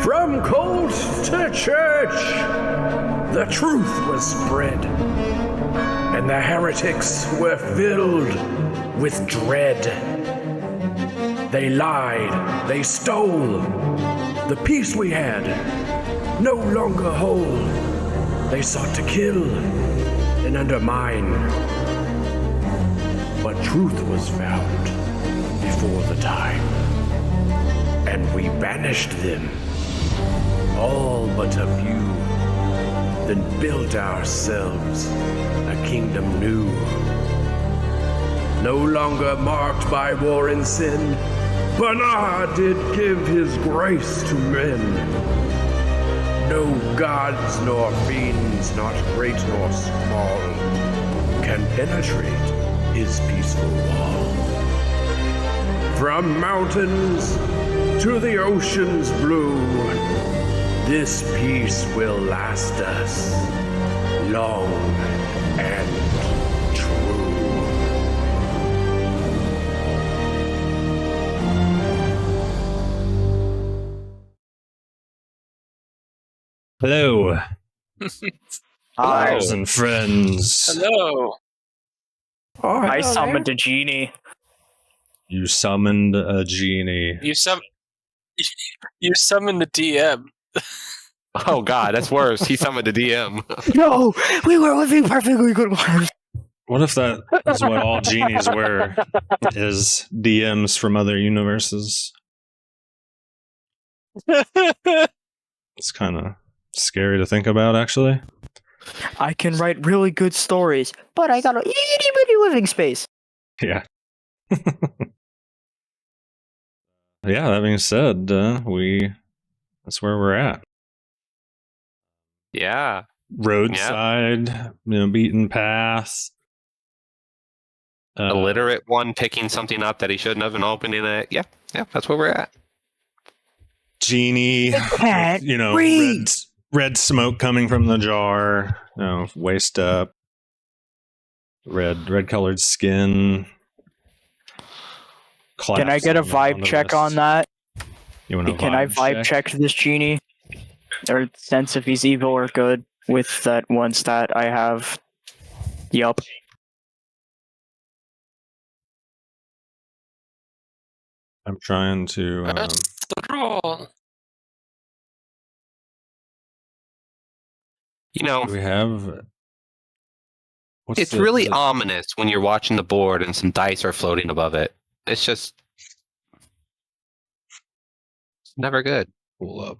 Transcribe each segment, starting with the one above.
From cult to church, the truth was spread, and the heretics were filled with dread. They lied, they stole, the peace we had, no longer whole. They sought to kill and undermine, but truth was found before the time, and we banished them, all but a few, then built ourselves a kingdom new, no longer marked by war and sin. Barther did give his grace to men. No gods nor fiends, not great nor small, can penetrate his peaceful wall. From mountains to the ocean's blue, this peace will last us long and true. Hello, Hi. and friends. Hello. I summoned a genie. You summoned a genie. You summoned the DM. Oh god, that's worse. He summoned a DM. No, we were living perfectly good lives. What if that is what all genies were? Is DMs from other universes? It's kind of scary to think about, actually. I can write really good stories, but I got a itty bitty living space. Yeah. Yeah, that being said, that's where we're at. Yeah. Roadside, beaten path. Illiterate one picking something up that he shouldn't have and opening it. Yeah, that's where we're at. Genie, Can't read. red smoke coming from the jar, waist up, red colored skin. Can I get a vibe check on that? Can I vibe check this genie? Or sense if he's evil or good with that one stat I have? Yup. I'm trying to. That's the roll. We have. It's really ominous when you're watching the board and some dice are floating above it. It's just never good. Pull up.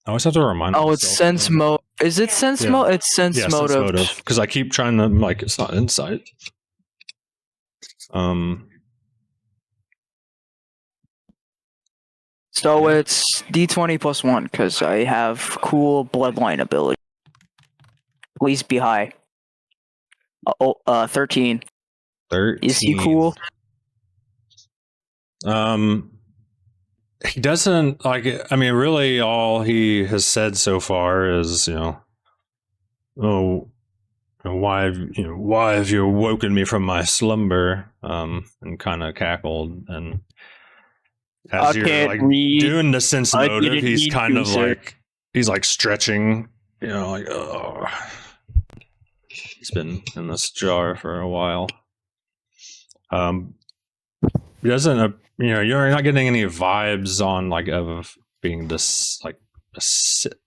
I always have to remind Oh, myself. it's sense mode. Is it sense mode? It's sense motive. Because I keep trying to it's not insight. So it's D20 plus 1 because I have cool bloodline ability. Please be high. 13. 13. Is he cool? He doesn't really all he has said so far is, why have you woken me from my slumber? And kind of cackled, and as you're doing the sense motive, he's kind of he's stretching, he's been in this jar for a while. He doesn't, you're not getting any vibes on of being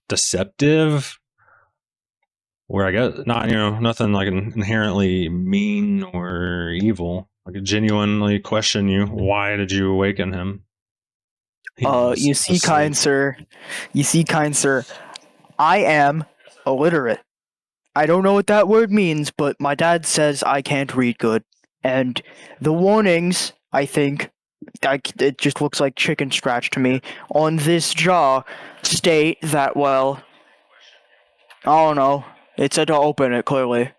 deceptive, where I guess not, nothing inherently mean or evil. I genuinely question you. Why did you awaken him? You see, kind sir, I am illiterate. I don't know what that word means, but my dad says I can't read good. And the warnings, I think, it just looks like chicken scratch to me, on this jar state that, well, I don't know. It said to open it, clearly.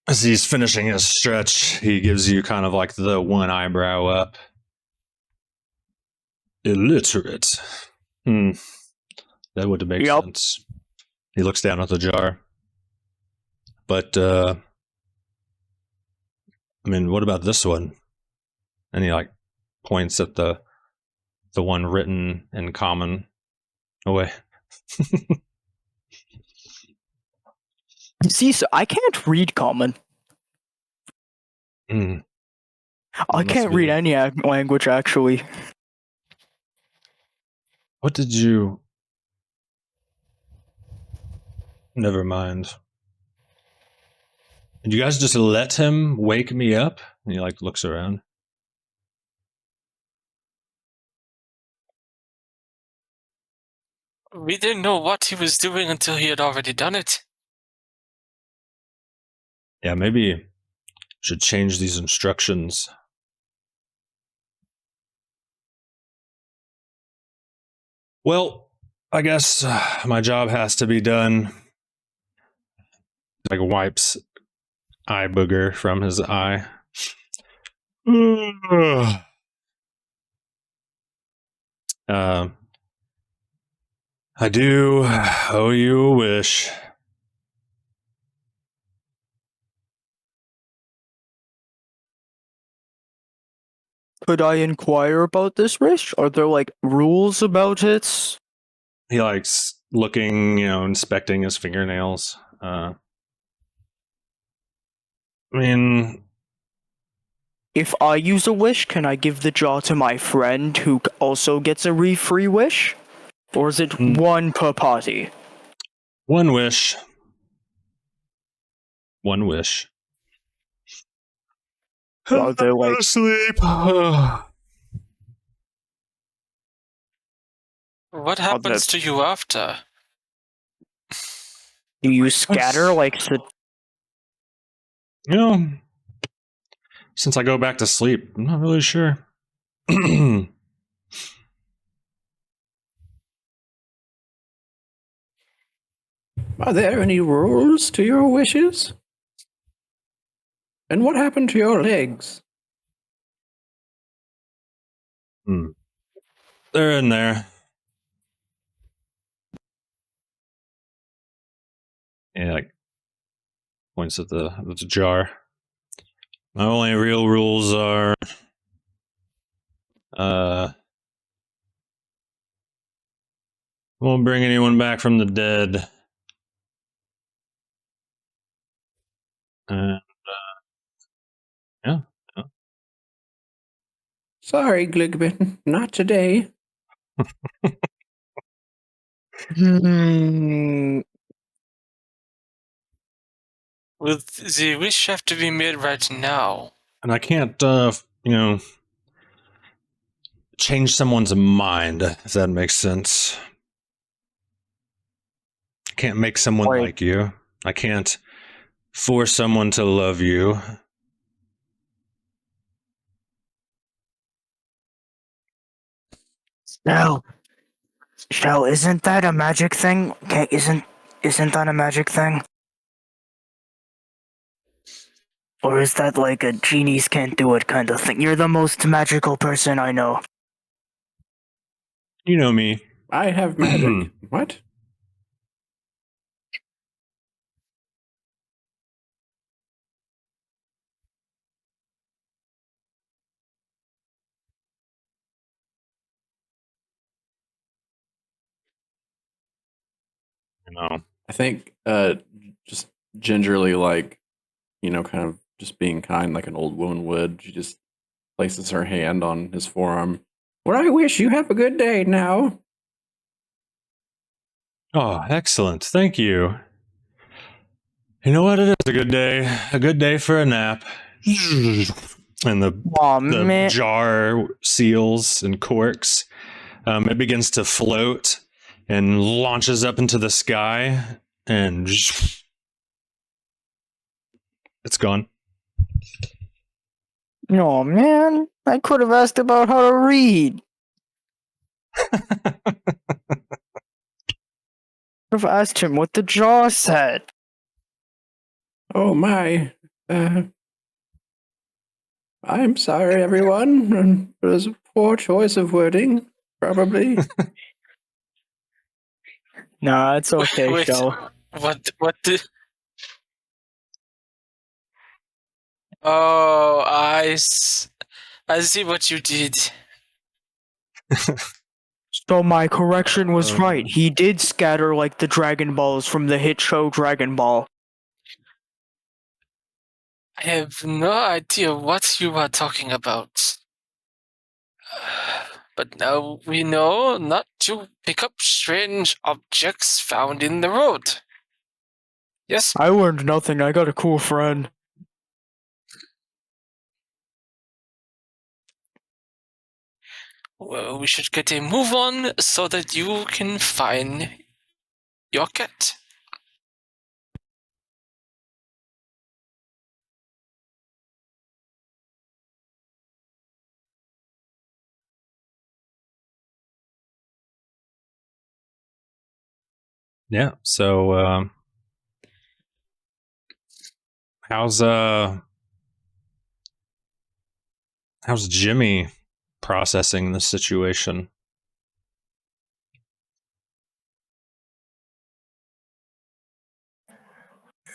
As he's finishing his stretch, he gives you kind of the one eyebrow up. illiterate. That would make sense. He looks down at the jar. But, I mean, what about this one? And he, like, points at the one written in common. Oh, wait. See, so I can't read common. I can't read any language, actually. What did you... Never mind. Did you guys just let him wake me up? And he, like, looks around. We didn't know what he was doing until he had already done it. Yeah, maybe should change these instructions. Well, I guess my job has to be done. Like wipes eye booger from his eye. I do owe you a wish. Could I inquire about this wish? Are there, like, rules about it? He likes looking, inspecting his fingernails. I mean... If I use a wish, can I give the jar to my friend who also gets a free wish? Or is it one per party? One wish. One wish. Are they like... Sleep. What happens to you after? Do you scatter like... Since I go back to sleep, I'm not really sure. Are there any rules to your wishes? And what happened to your legs? They're in there. And like points at the jar. My only real rules are won't bring anyone back from the dead. And yeah. Sorry, Gligbin, not today. Will the wish have to be made right now? And I can't, change someone's mind, if that makes sense. I can't make someone like you. I can't force someone to love you. Shel, isn't that a magic thing? Okay, isn't that a magic thing? Or is that like a genies can't do it kind of thing? You're the most magical person I know. You know me. I have magic. What? I think just gingerly, like, kind of just being kind like an old woman would. She just places her hand on his forearm. Well, I wish you have a good day now. Oh, excellent. Thank you. You know what? It is a good day. A good day for a nap. And the jar seals and corks. It begins to float and launches up into the sky, and it's gone. Oh man, I could have asked about how to read. Could have asked him what the jar said. Oh my. I'm sorry, everyone. It was a poor choice of wording. Probably. Nah, it's okay, Wait, Shel. what did... Oh, I see what you did. So my correction was right. He did scatter like the Dragon Balls from the hit show Dragon Ball. I have no idea what you are talking about. But now we know not to pick up strange objects found in the road. Yes? I learned nothing. I got a cool friend. Well, we should get a move on so that you can find your cat. Yeah. So, how's Jimmy processing the situation?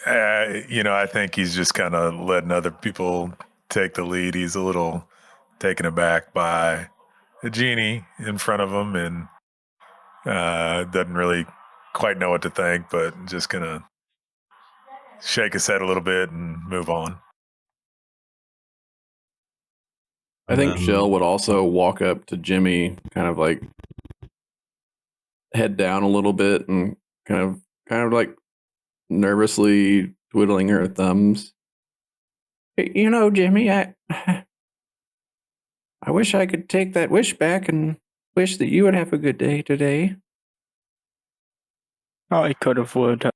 I think he's just kind of letting other people take the lead. He's a little taken aback by the genie in front of him and doesn't really quite know what to think, but just gonna shake his head a little bit and move on. I think Shel would also walk up to Jimmy, kind of like head down a little bit and kind of like nervously twiddling her thumbs. Jimmy, I wish I could take that wish back and wish that you would have a good day today. I could have would.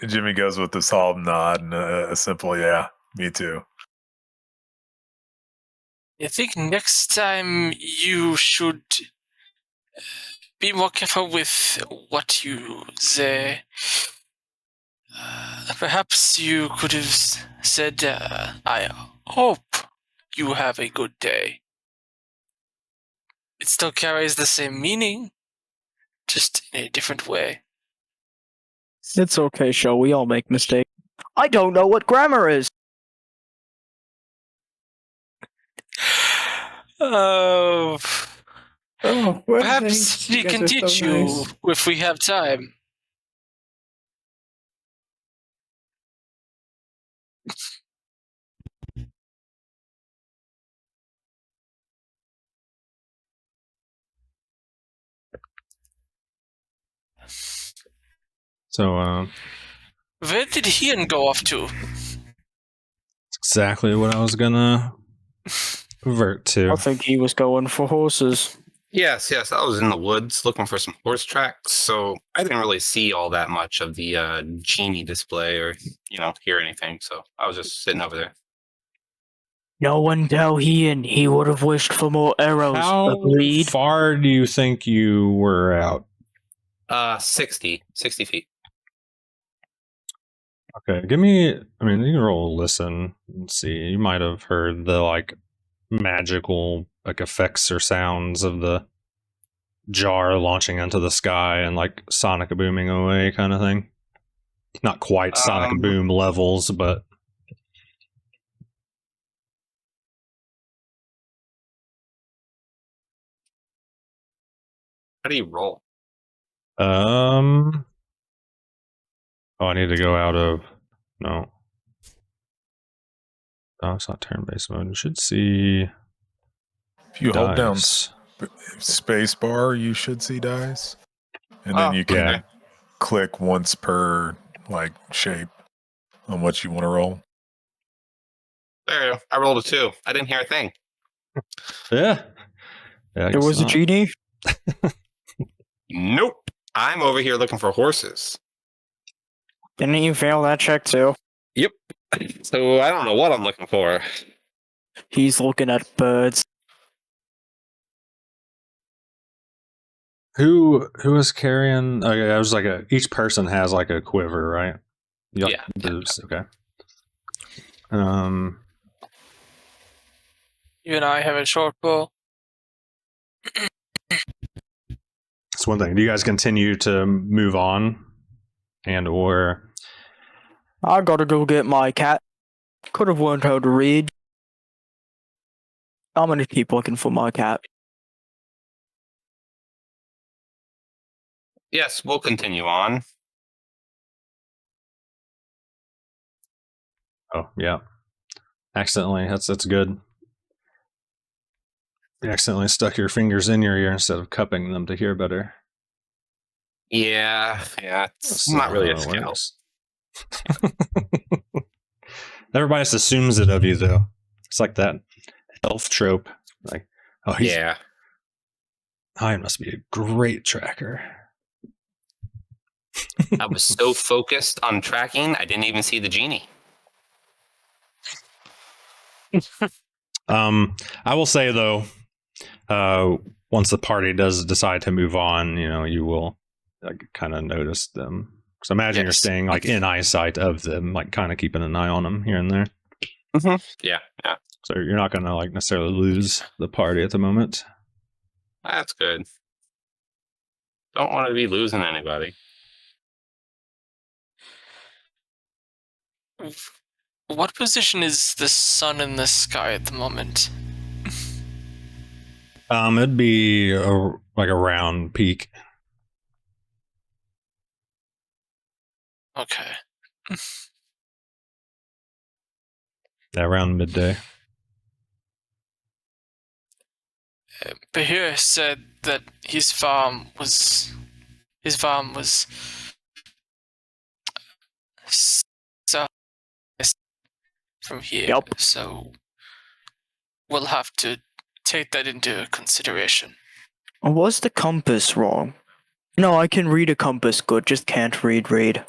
Jimmy goes with a solemn nod and a simple, yeah, me too. I think next time you should be more careful with what you say. Perhaps you could have said, I hope you have a good day. It still carries the same meaning, just in a different way. It's okay, Shel. We all make mistakes. I don't know what grammar is. Perhaps we can teach you if we have time. So, where did Ian go off to? That's exactly what I was gonna revert to. I think he was going for horses. Yes. I was in the woods looking for some horse tracks, so I didn't really see all that much of the genie display or, hear anything. So I was just sitting over there. No one tell Ian he would have wished for more arrows. How Agreed. far do you think you were out? 60 feet. Okay, you can roll listen and see. You might have heard the magical effects or sounds of the jar launching into the sky and sonic booming away kind of thing. Not quite sonic boom levels, but How do you roll? I need to go out of no. Oh, it's not turn-based mode. You should see. If you hold down dice. space bar, you should see dice, and then you can click once per shape on what you want to roll. There, I rolled a 2. I didn't hear a thing. Yeah. There was a genie? Nope. I'm over here looking for horses. Didn't you fail that check too? Yep. So I don't know what I'm looking for. He's looking at birds. Who is carrying? Okay, I was each person has a quiver, right? Yeah. Okay. You and I have a short bow. That's one thing. Do you guys continue to move on, and or I gotta go get my cat. Could have learned how to read. I'm gonna keep looking for my cat. Yes, we'll continue on. oh yeah, accidentally. That's good. You accidentally stuck your fingers in your ear instead of cupping them to hear better. Yeah, it's That's not really a how it skill. works. Everybody just assumes it of you, though. It's like that elf trope. Like, oh, Yeah. I must be a great tracker. I was so focused on tracking, I didn't even see the genie. I will say though, once the party does decide to move on, you will kind of notice them. Because imagine you're staying like in eyesight of them, like kind of keeping an eye on them here and there. Mm-hmm. Yeah. So you're not going to like necessarily lose the party at the moment. That's good. Don't want to be losing anybody. What position is the sun in the sky at the moment? It'd be like a round peak. Okay. Around midday. Bahir said that his farm was south from here. Yep. So we'll have to take that into consideration. Was the compass wrong? No, I can read a compass good, just can't read.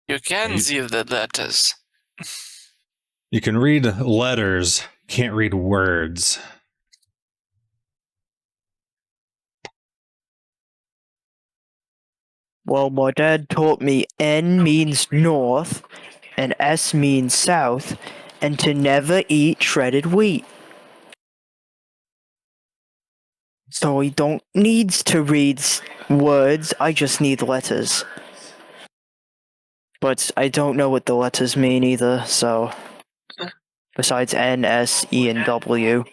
You can see the letters. You can read letters, can't read words. Well, my dad taught me N means north, and S means south, and to never eat shredded wheat. So he don't needs to read words, I just need letters. But I don't know what the letters mean either, so... Besides N, S, E, and W.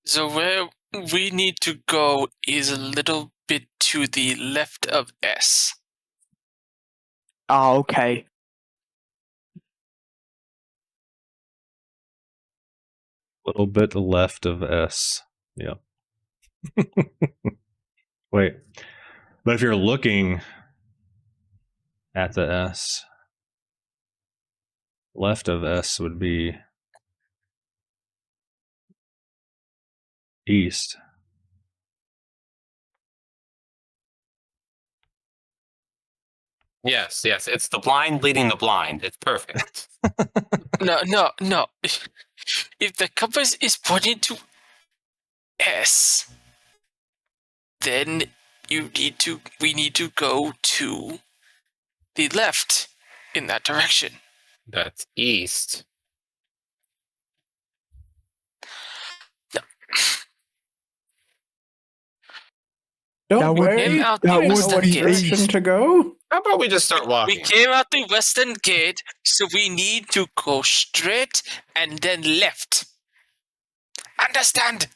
So where we need to go is a little bit to the left of S. Ah, okay. A little bit left of S. Yep. Wait. But if you're looking at the S, left of S would be east. Yes. It's the blind leading the blind. It's perfect. No. If the compass is pointing to S, then we need to go to the left in that direction. That's east. Don't worry, that was the direction to go. How about we just start walking? We came out the western gate, so we need to go straight and then left. Understand?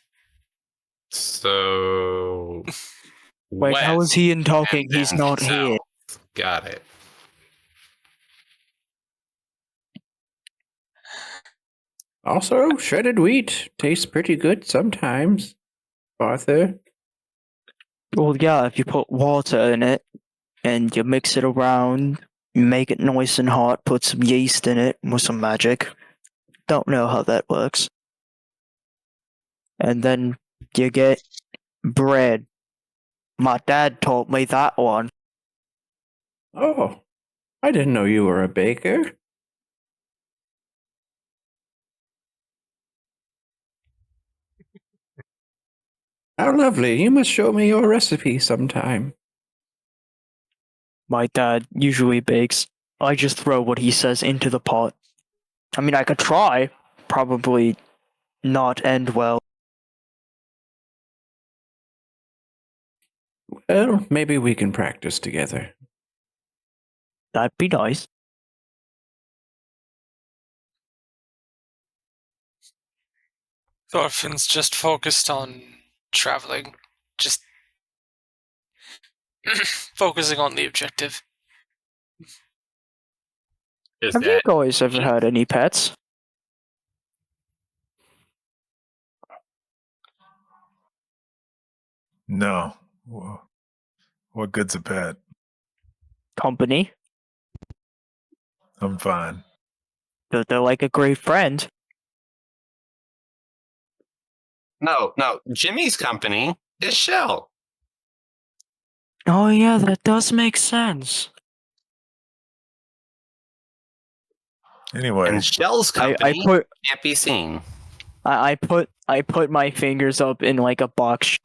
So... Wait, how is he in talking? He's not here. Got it. Also, shredded wheat tastes pretty good sometimes, Barther. Well, yeah, if you put water in it, and you mix it around, you make it nice and hot, put some yeast in it with some magic. Don't know how that works. And then you get bread. My dad taught me that one. Oh, I didn't know you were a baker. How lovely. You must show me your recipe sometime. My dad usually bakes. I just throw what he says into the pot. I mean, I could try. Probably not end well. Well, maybe we can practice together. That'd be nice. Thorfinn's just focused on traveling. Just focusing on the objective. Have you guys ever had any pets? No. What good's a pet? Company? I'm fine. They're like a great friend. No. Jimmy's company is Shel. Oh yeah, that does make sense. Anyway, And Shel's company can't be seen. I put my fingers up in like a box.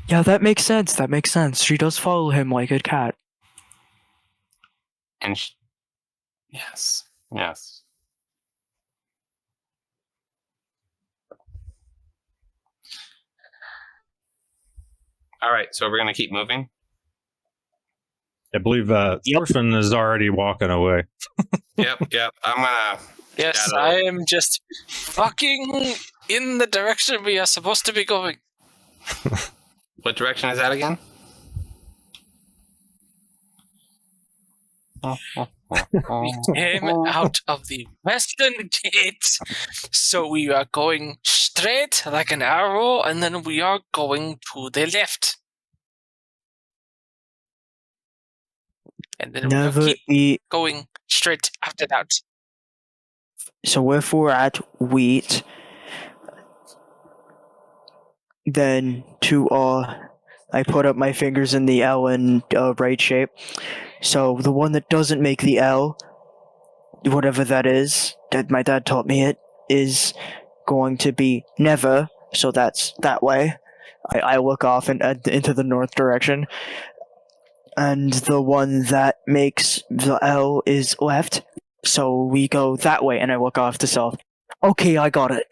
Yeah, that makes sense. That makes sense. She does follow him like a cat. And yes. All right, so we're gonna keep moving. I believe Thorfinn is already walking away. Yep. I'm gonna. Yes, I am just fucking in the direction we are supposed to be going. What direction is that again? We came out of the western gate, so we are going straight like an arrow, and then we are going to the left. And then we'll keep going straight after that. So if we're at wheat, then I put up my fingers in the L and right shape. So the one that doesn't make the L, whatever that is, that my dad taught me it, is going to be never. So that's that way. I look off into the north direction. And the one that makes the L is left. So we go that way, and I look off to south. Okay, I got it.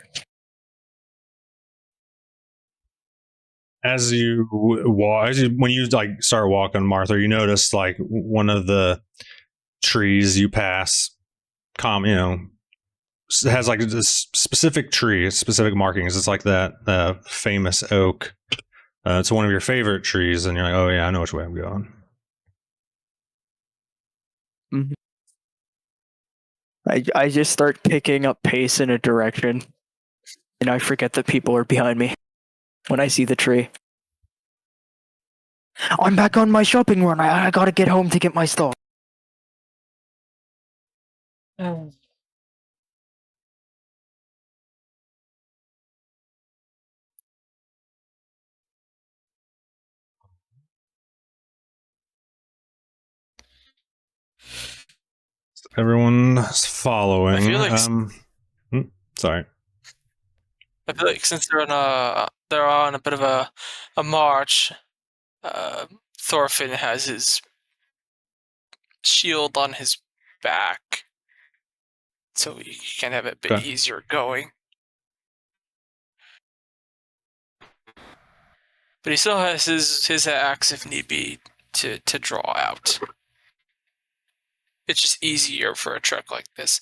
As you walk, when you like start walking, Barther, you notice like one of the trees you pass, has like this specific tree, specific markings. It's like that famous oak. It's one of your favorite trees, and you're like, oh yeah, I know which way I'm going. Mm-hmm. I just start picking up pace in a direction, and I forget that people are behind me when I see the tree. I'm back on my shopping run. I gotta get home to get my stuff. Everyone's following. I feel like sorry. I feel like since they're on a bit of a march, Thorfinn has his shield on his back, so he can have it a bit easier going. But he still has his axe if need be to draw out. It's just easier for a trek like this.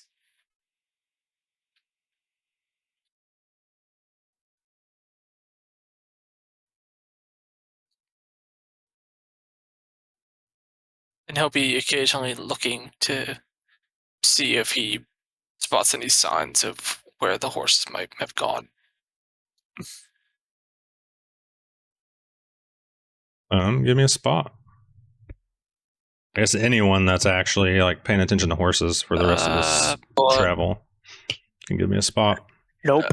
And he'll be occasionally looking to see if he spots any signs of where the horses might have gone. Give me a spot. I guess anyone that's actually like paying attention to horses for the rest of this travel can give me a spot. Nope.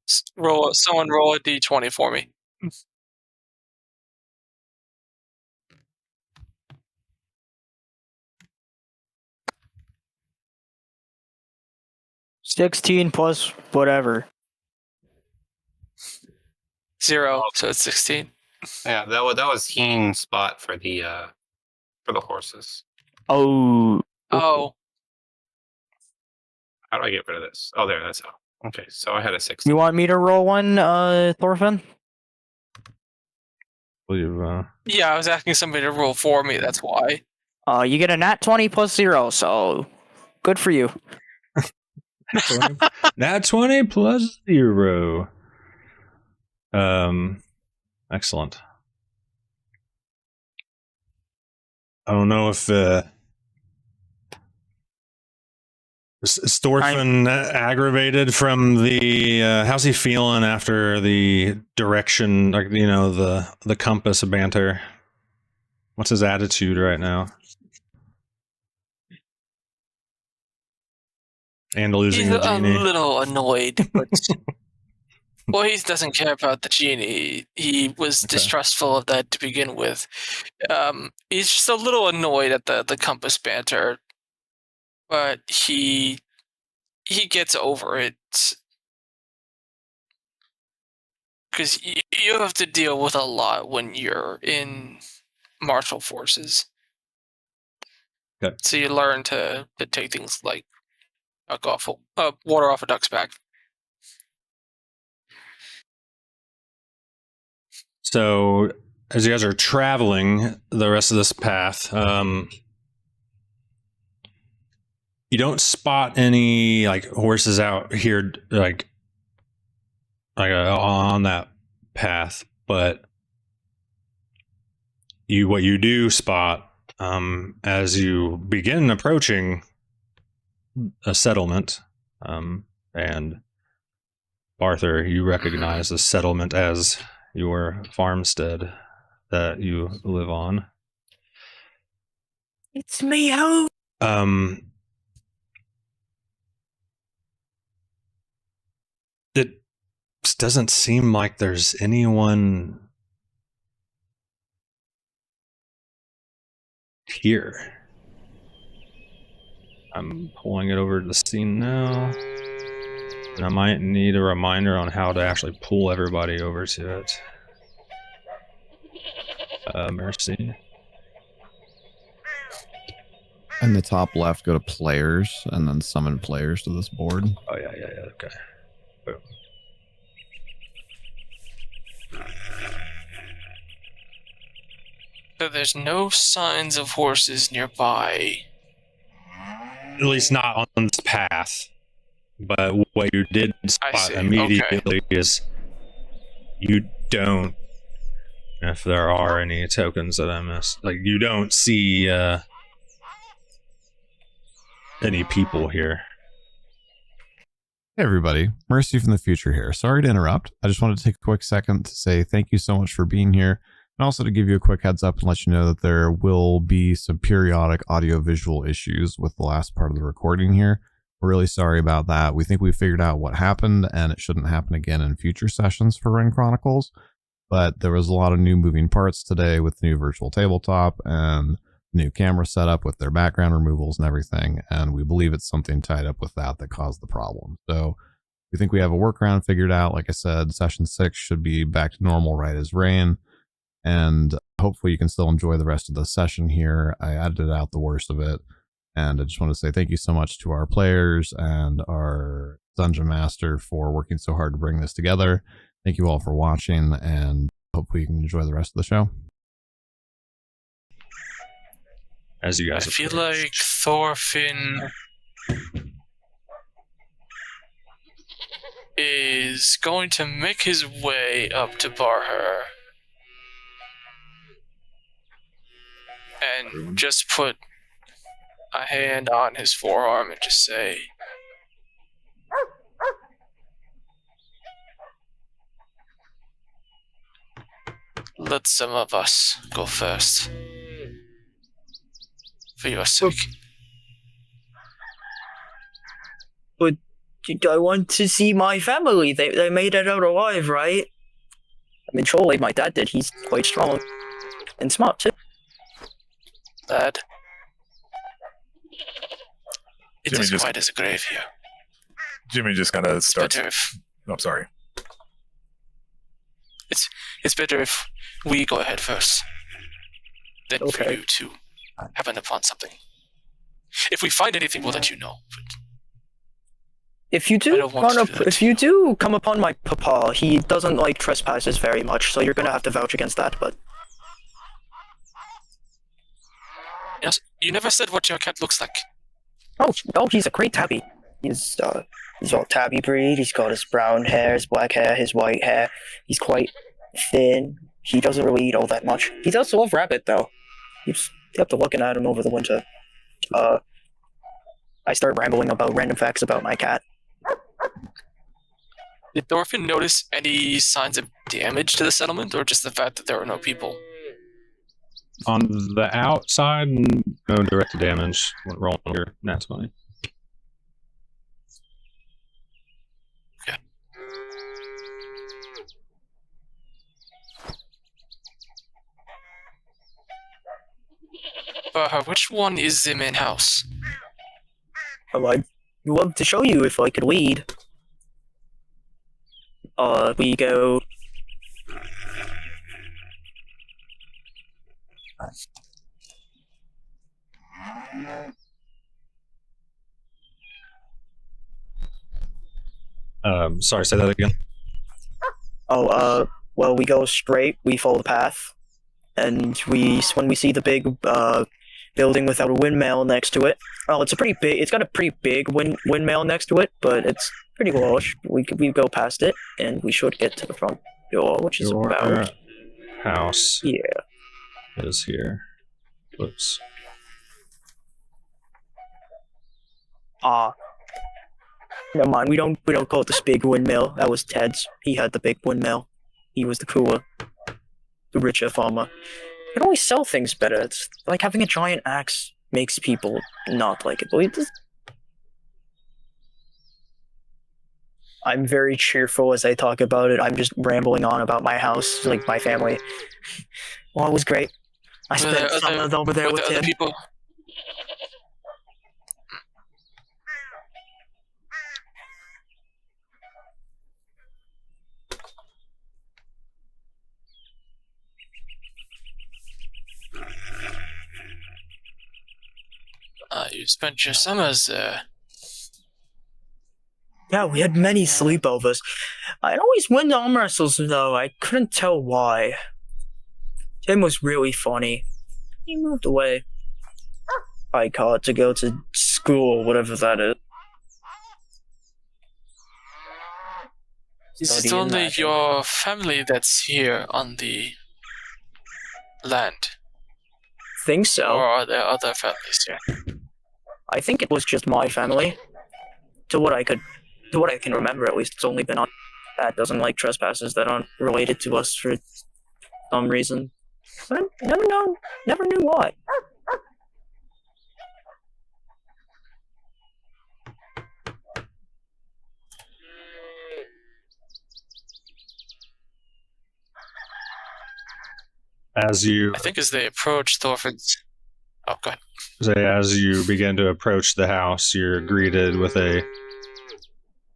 Someone roll a d20 for me. $16 plus whatever. 0, so it's 16. Yeah, that was Heen's spot for the horses. Oh. Oh. How do I get rid of this? Oh, there. That's how. Okay, so I had a 6. You want me to roll one, Thorfinn? Yeah, I was asking somebody to roll for me. That's why. You get a nat 20 plus 0, so good for you. Nat 20 plus 0. Excellent. I don't know if Thorfinn aggravated from the how's he feeling after the direction, like, you know, the compass banter? What's his attitude right now? And losing He's the genie. a little annoyed, but well, he doesn't care about the genie. He was distrustful of that to begin with. He's just a little annoyed at the compass banter, but he gets over it because you have to deal with a lot when you're in martial forces. Okay. So you learn to take things like water off a duck's back. So, as you guys are traveling the rest of this path, you don't spot any like horses out here, like on that path. But what you do spot, as you begin approaching a settlement, and Barther, you recognize the settlement as your farmstead that you live on. It's me, ho! It doesn't seem like there's anyone here. I'm pulling it over to the scene now. And I might need a reminder on how to actually pull everybody over to it. Mercy. In the top left, go to players, and then summon players to this board. Oh, yeah, okay. Boom. So there's no signs of horses nearby. At least not on this path. But what you did spot immediately is you don't, if there are any tokens that I missed, like you don't see any people here. Hey everybody, Mercy from the future here. Sorry to interrupt. I just wanted to take a quick second to say thank you so much for being here, and also to give you a quick heads up and let you know that there will be some periodic audio-visual issues with the last part of the recording here. We're really sorry about that. We think we figured out what happened, and it shouldn't happen again in future sessions for Rin Chronicles, but there was a lot of new moving parts today with the new virtual tabletop and new camera setup with their background removals and everything, and we believe it's something tied up with that caused the problem. So we think we have a workaround figured out. Like I said, session 6 should be back to normal right as rain, and hopefully you can still enjoy the rest of the session here. I edited out the worst of it, and I just want to say thank you so much to our players and our Dungeon Master for working so hard to bring this together. Thank you all for watching, and hopefully you can enjoy the rest of the show. As you guys I feel like Thorfinn is going to make his way up to Barther and just put a hand on his forearm and just say, "Let some of us go first. For your sake." But I want to see my family. They made it out alive, right? I mean, surely my dad did. He's quite strong and smart too. Dad, it Jimmy is just- quite as a grave here. Jimmy just kind of starts. Better if I'm sorry. it's better if we go ahead first than for Okay. you to happen upon something. If we find anything, we'll let you know. But if you do come upon my papa, he doesn't like trespassers very much, so you're gonna have to vouch against that. But yes, you never said what your cat looks like. Oh, he's a great tabby. He's all tabby breed. He's got his brown hair, his black hair, his white hair. He's quite thin. He doesn't really eat all that much. He does love rabbit, though. You have to looking at him over the winter. I start rambling about random facts about my cat. Did Thorfinn notice any signs of damage to the settlement, or just the fact that there were no people? On the outside, no direct damage. Roll your nat 20. Okay. Which one is the main house? Oh, I'd love to show you if I could lead. We go... Sorry, say that again. Well, we go straight, we follow the path, and when we see the big, building without a windmill next to it, it's got a pretty big windmill next to it, but it's pretty large. We go past it, and we should get to the front door, which is about... house. Yeah. Is here. Whoops. Never mind, we don't call it this big windmill. That was Ted's. He had the big windmill. He was the cooler, the richer farmer. You can always sell things better. It's like having a giant axe makes people not like it. I'm very cheerful as I talk about it. I'm just rambling on about my house, like my family. Well, it was great. I spent summers over there with him. People? You spent your summers there. Yeah, we had many sleepovers. I'd always win the arm wrestles, though. I couldn't tell why. Tim was really funny. He moved away. I call it to go to school, whatever that is. Is it only your family that's here on the land? Think so. Or are there other families here? I think it was just my family. To what I can remember, at least, it's only been on. That doesn't like trespassers that aren't related to us for some reason. But I never knew why. I think as they approach Thorfinn's... Oh, go ahead. As you begin to approach the house, you're greeted with a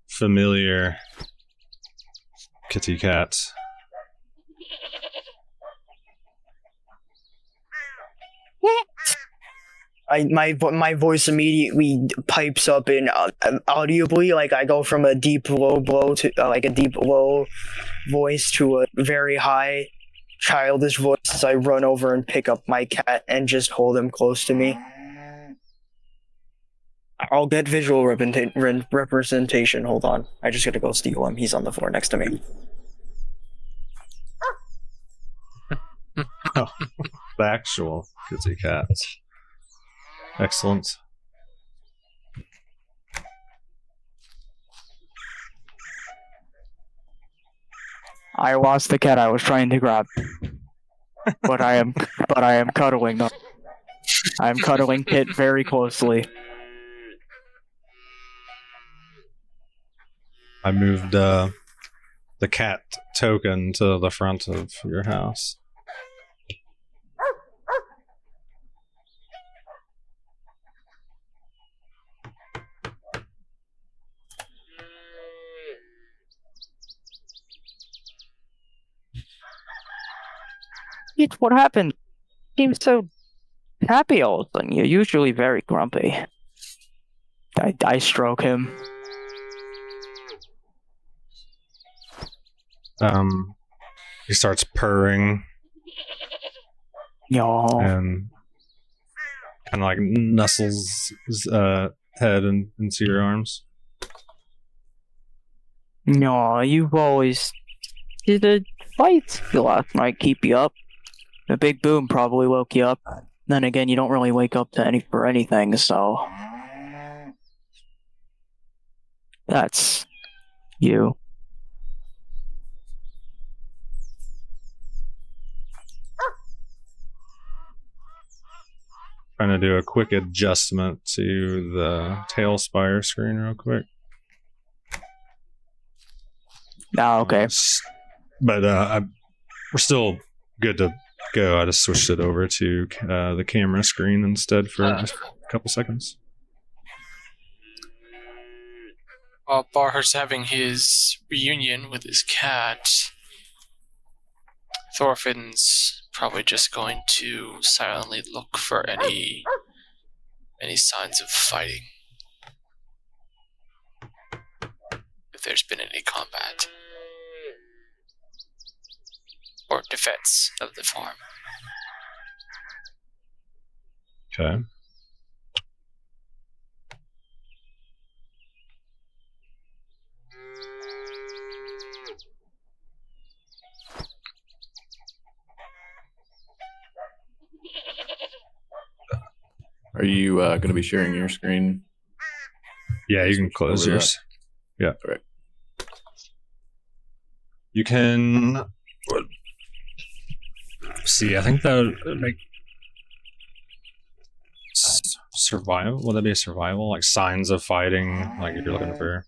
familiar kitty cat. My voice immediately pipes up in audibly, like I go from a deep low blow to like a deep low voice to a very high childish voice as I run over and pick up my cat and just hold him close to me. I'll get visual representation. Hold on. I just gotta go steal him. He's on the floor next to me. Oh, the actual kitty cat. Excellent. I lost the cat I was trying to grab. but I am cuddling them. I am cuddling Kit very closely. I moved the cat token to the front of your house. What happened? Seems so Happy old thing. You're usually very grumpy. I stroke him. He starts purring. Yo. And kind of like nuzzles his head into your arms. No, you've always... Did the fights last night keep you up? The big boom probably woke you up. Then again, you don't really wake up to for anything, so... That's... you. Trying to do a quick adjustment to the tail spire screen real quick. Ah, okay. But we're still good to go. I just switched it over to the camera screen instead for a couple seconds. While Barther's having his reunion with his cat, Thorfinn's probably just going to silently look for any signs of fighting. If there's been any combat. Or defense of the farm. Okay. Are you going to be sharing your screen? Yeah, you can close yours. Yeah. All right. You can see. I think that would make survival. Would that be a survival? Like signs of fighting? Like if you're looking for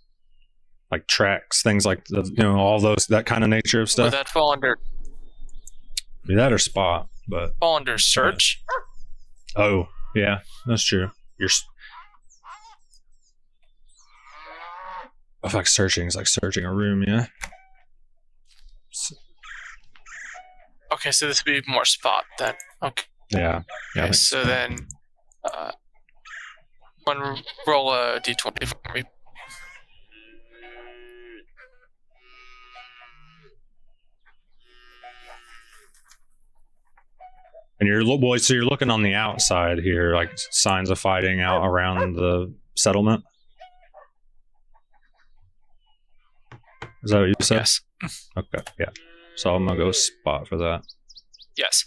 like tracks, things like all those that kind of nature of stuff. Would that fall under? Be that or spot, but fall under search. Oh. Yeah, that's true. You're. I feel like searching is like searching a room. Yeah. Okay, so this would be more spot then. Okay. Yeah. Okay, so then, roll a d20 for me. And you're so you're looking on the outside here, like signs of fighting out around the settlement. Is that what you said? Yes. Okay, yeah. So I'm gonna go spot for that. Yes.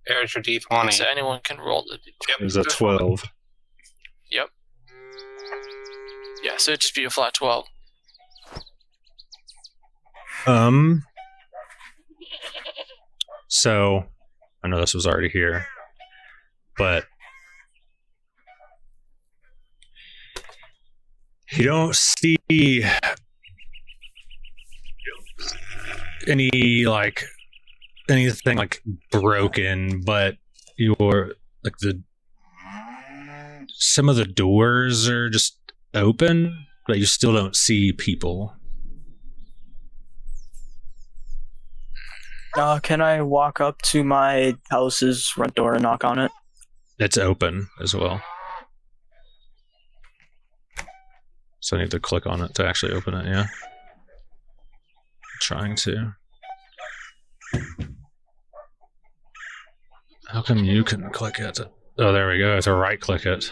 There's your D20. So anyone can roll the D20. Yep. There's a 12. Yep. Yeah, so it'd just be a flat 12. So I know this was already here, but you don't see anything like broken, but you're like some of the doors are just open, but you still don't see people. Can I walk up to my house's front door and knock on it? It's open as well. So I need to click on it to actually open it, yeah. Trying to. How come you can click it? Oh, there we go. It's a right click it.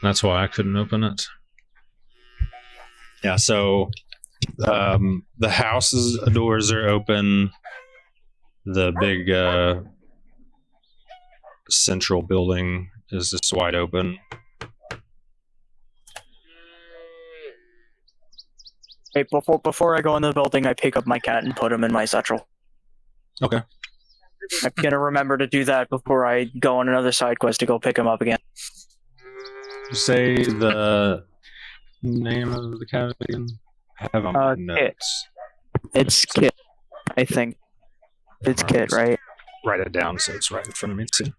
That's why I couldn't open it. Yeah, so the house's doors are open. The big central building is just wide open. Hey, before I go in the building, I pick up my cat and put him in my satchel. Okay. I'm gonna remember to do that before I go on another side quest to go pick him up again. Say the name of the cat again. I have on my notes. It's Kit, I think. It's Kit, right? Write it down so it's right in front of me too.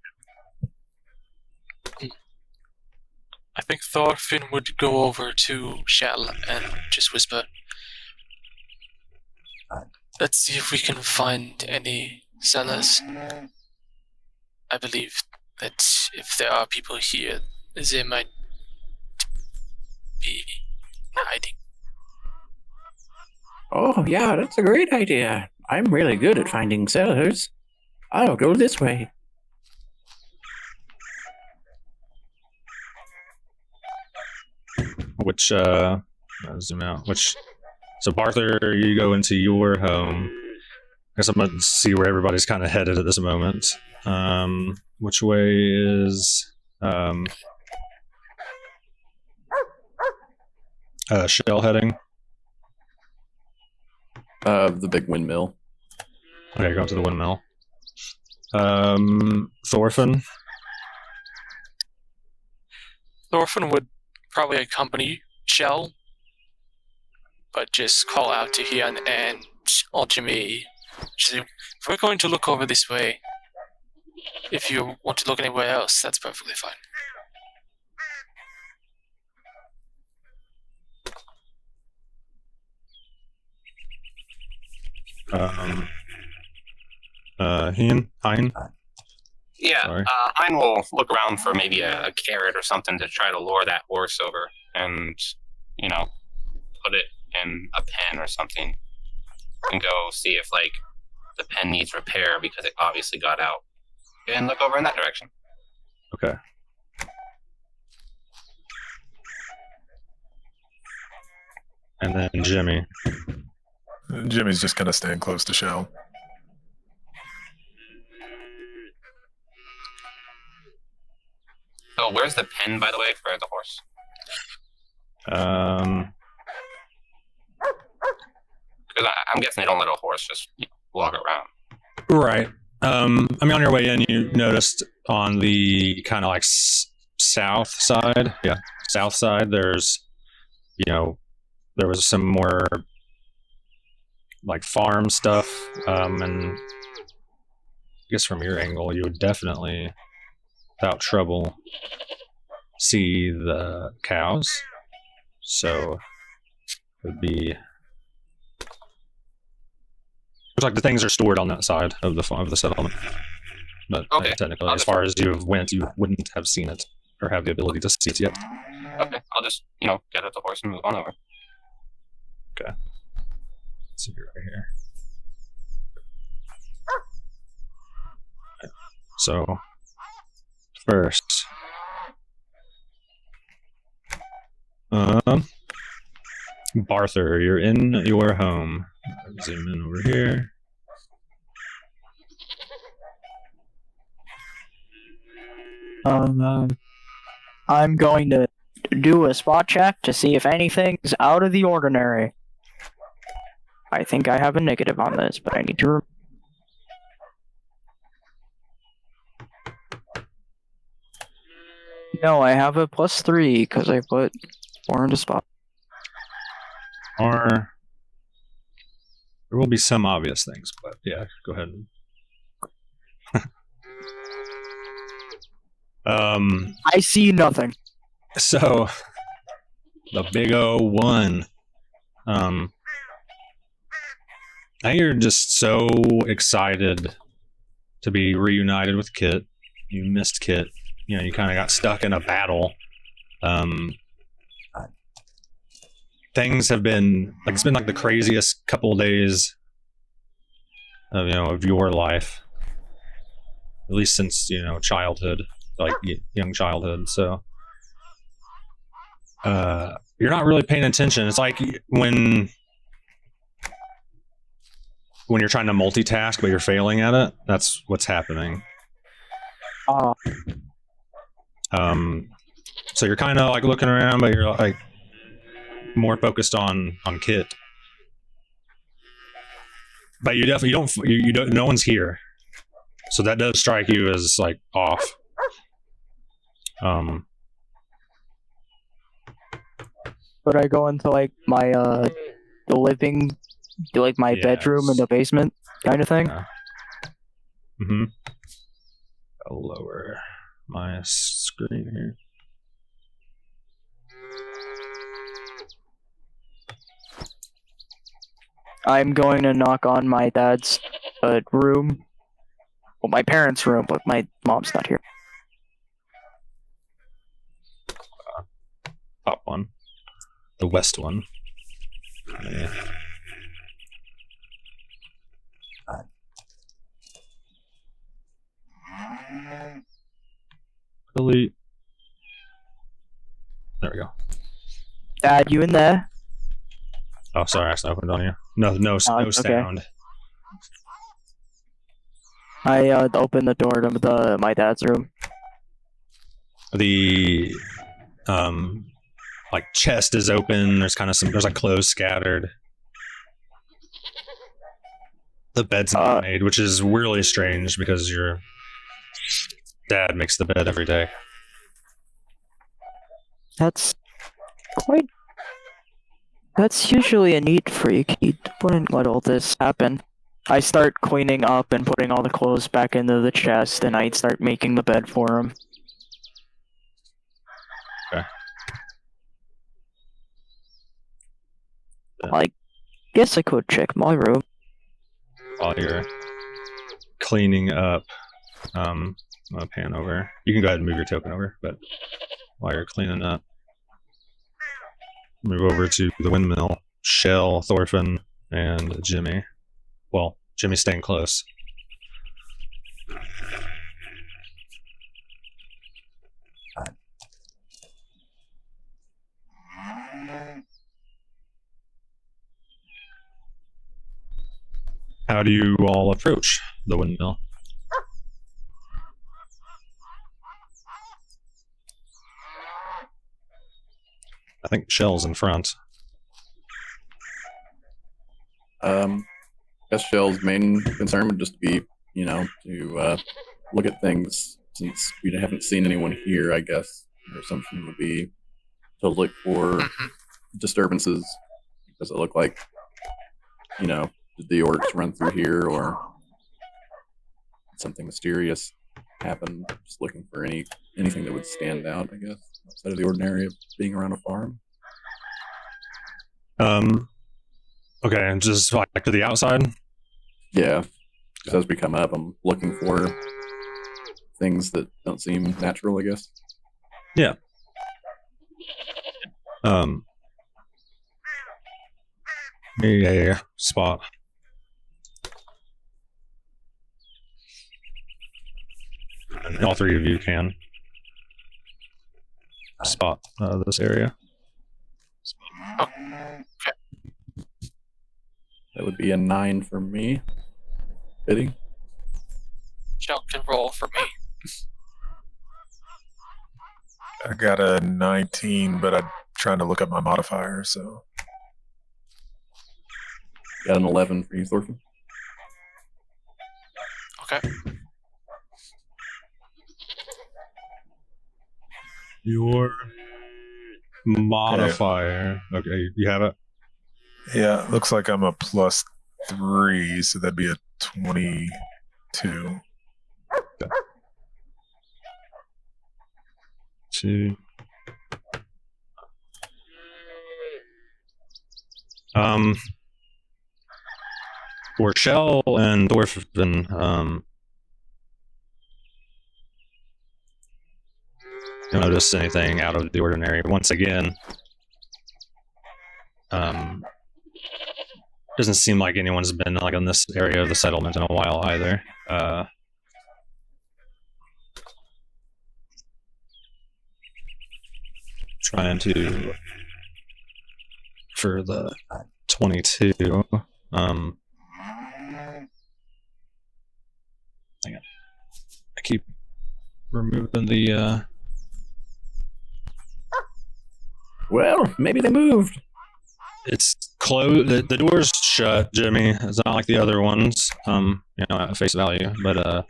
I think Thorfinn would go over to Shel and just whisper, Let's see if we can find any sellers. I believe that if there are people here, they might be hiding. Oh, yeah, that's a great idea. I'm really good at finding sellers. I'll go this way. Which, I'll zoom out. So Barther, you go into your home. I guess I'm going to see where everybody's kind of headed at this moment. Which way is Shel heading? The big windmill. Okay, go to the windmill. Thorfinn? Thorfinn would probably accompany Shel, but just call out to Hian and Jimmy. If we're going to look over this way, if you want to look anywhere else, that's perfectly fine. Hein? Yeah, Hein will look around for maybe a carrot or something to try to lure that horse over and, put it in a pen or something and go see if, the pen needs repair because it obviously got out. And look over in that direction. Okay. And then Jimmy. Jimmy's just kind of staying close to Shel. So where's the pen, by the way, for the horse? Because I'm guessing they don't let a horse just walk around. Right. On your way in, you noticed on the kind of south side. Yeah, south side. There's, there was some more farm stuff. And I guess from your angle, you would definitely, without trouble, see the cows. So it would be. Looks like the things are stored on that side of the settlement. But okay. Technically, as far as you went, you wouldn't have seen it or have the ability to see it yet. Okay, I'll just, get at the horse and move on over. Okay. Let's see right here. So, first, Barther, you're in your home. Zoom in over here. I'm going to do a spot check to see if anything's out of the ordinary. I think I have a negative on this, but I need to. No, I have a +3 because I put 4 into spot. Or there will be some obvious things, but yeah, go ahead. I see nothing. So the big O1. Now you're just so excited to be reunited with Kit. You missed Kit. You kind of got stuck in a battle. Things have been it's been the craziest couple of days of your life, at least since childhood, young childhood. So you're not really paying attention. It's like when you're trying to multitask but you're failing at it. That's what's happening. So you're kind of looking around, but you're more focused on Kit. But you definitely don't. No one's here, so that does strike you as off. But I go into my the living, my bedroom in the basement kind of thing. Mm-hmm. I'll lower my screen here. I'm going to knock on my dad's room. Well, my parents' room, but my mom's not here. Top one. The west one. Yeah. Delete. There we go. Dad, you in there? Oh, sorry, I accidentally opened on you. No sound. Okay. I opened the door to my dad's room. The like chest is open. There's there's like clothes scattered. The bed's not made, which is really strange because your dad makes the bed every day. That's usually a neat freak. He wouldn't let all this happen. I start cleaning up and putting all the clothes back into the chest, and I'd start making the bed for him. Okay. I guess I could check my room. While you're cleaning up, I'm gonna pan over. You can go ahead and move your token over, but while you're cleaning up, move over to the windmill. Shel, Thorfinn, and Jimmy. Well, Jimmy's staying close. How do you all approach the windmill? I think Shel's in front. I guess Shel's main concern would just be, to look at things since we haven't seen anyone here. I guess their assumption would be to look for disturbances. Does it look like, did the orcs run through here or did something mysterious happen? Just looking for anything that would stand out, I guess, outside of the ordinary of being around a farm. Okay, and just like to the outside? Yeah. Just as we come up, I'm looking for things that don't seem natural, I guess. Yeah. Yeah. Spot. And all three of you can spot this area. That would be a 9 for me. Fitting. Shel can roll for me. I got a 19, but I'm trying to look up my modifier, so. Got an 11 for you, Thorfinn. Okay. Your modifier. Okay, you have it? Yeah, looks like I'm a +3, so that'd be a 22. Okay. 2. For Shel and Thorfinn, you don't notice anything out of the ordinary. Once again, doesn't seem like anyone's been like in this area of the settlement in a while either. Trying to for the 22. Hang on. I keep removing the. Well, maybe they moved. It's closed. The door's shut, Jimmy. It's not like the other ones. At face value, but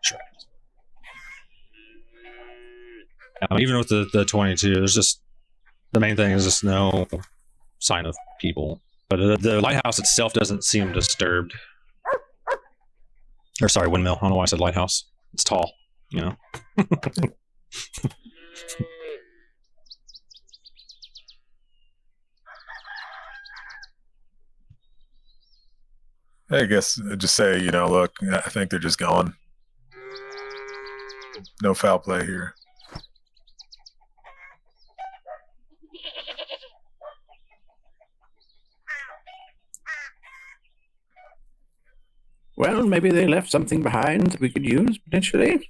sure. Even with the 22, there's just the main thing is just no sign of people. But the lighthouse itself doesn't seem disturbed. Or sorry, windmill. I don't know why I said lighthouse. It's tall, I guess just say, look, I think they're just gone. No foul play here. Well, maybe they left something behind that we could use, potentially.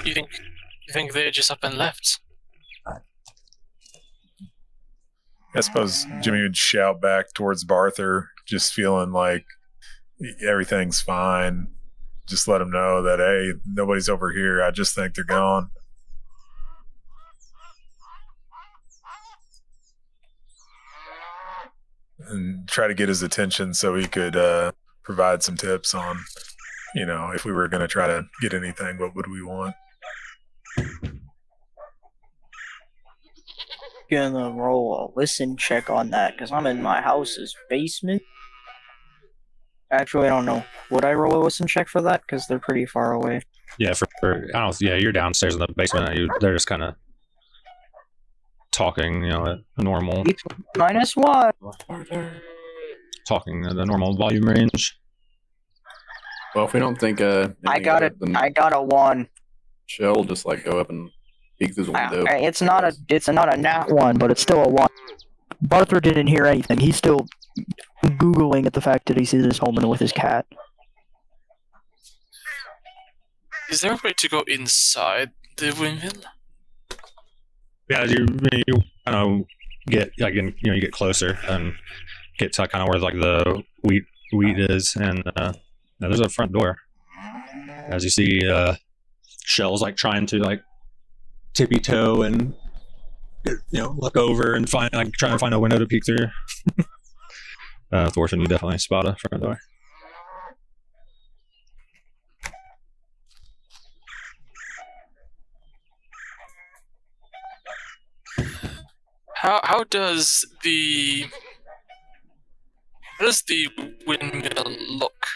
You think they just up and left? I suppose Jimmy would shout back towards Barther, just feeling like everything's fine. Just let him know that, hey, nobody's over here. I just think they're gone. And try to get his attention so he could provide some tips on, if we were going to try to get anything, what would we want? Gonna roll a listen check on that because I'm in my house's basement. Actually, I don't know. Would I roll a listen check for that? Because they're pretty far away. Yeah, you're downstairs in the basement. They're just kind of talking, at a normal. -1. Talking at a normal volume range. Well, if we don't think I got it. I got a 1. Shel will just go up and peek through the window. It's not a nat 1, but it's still a 1. Barther didn't hear anything. He's still Googling at the fact that he sees his woman with his cat. Is there a way to go inside the windmill? Yeah, you kind of get you get closer and get to kind of where the wheat is, and there's a front door. As you see, Shel's trying to tippy toe and look over and trying to find a window to peek through. Thorfinn, you definitely spot a front door. How does the windmill look?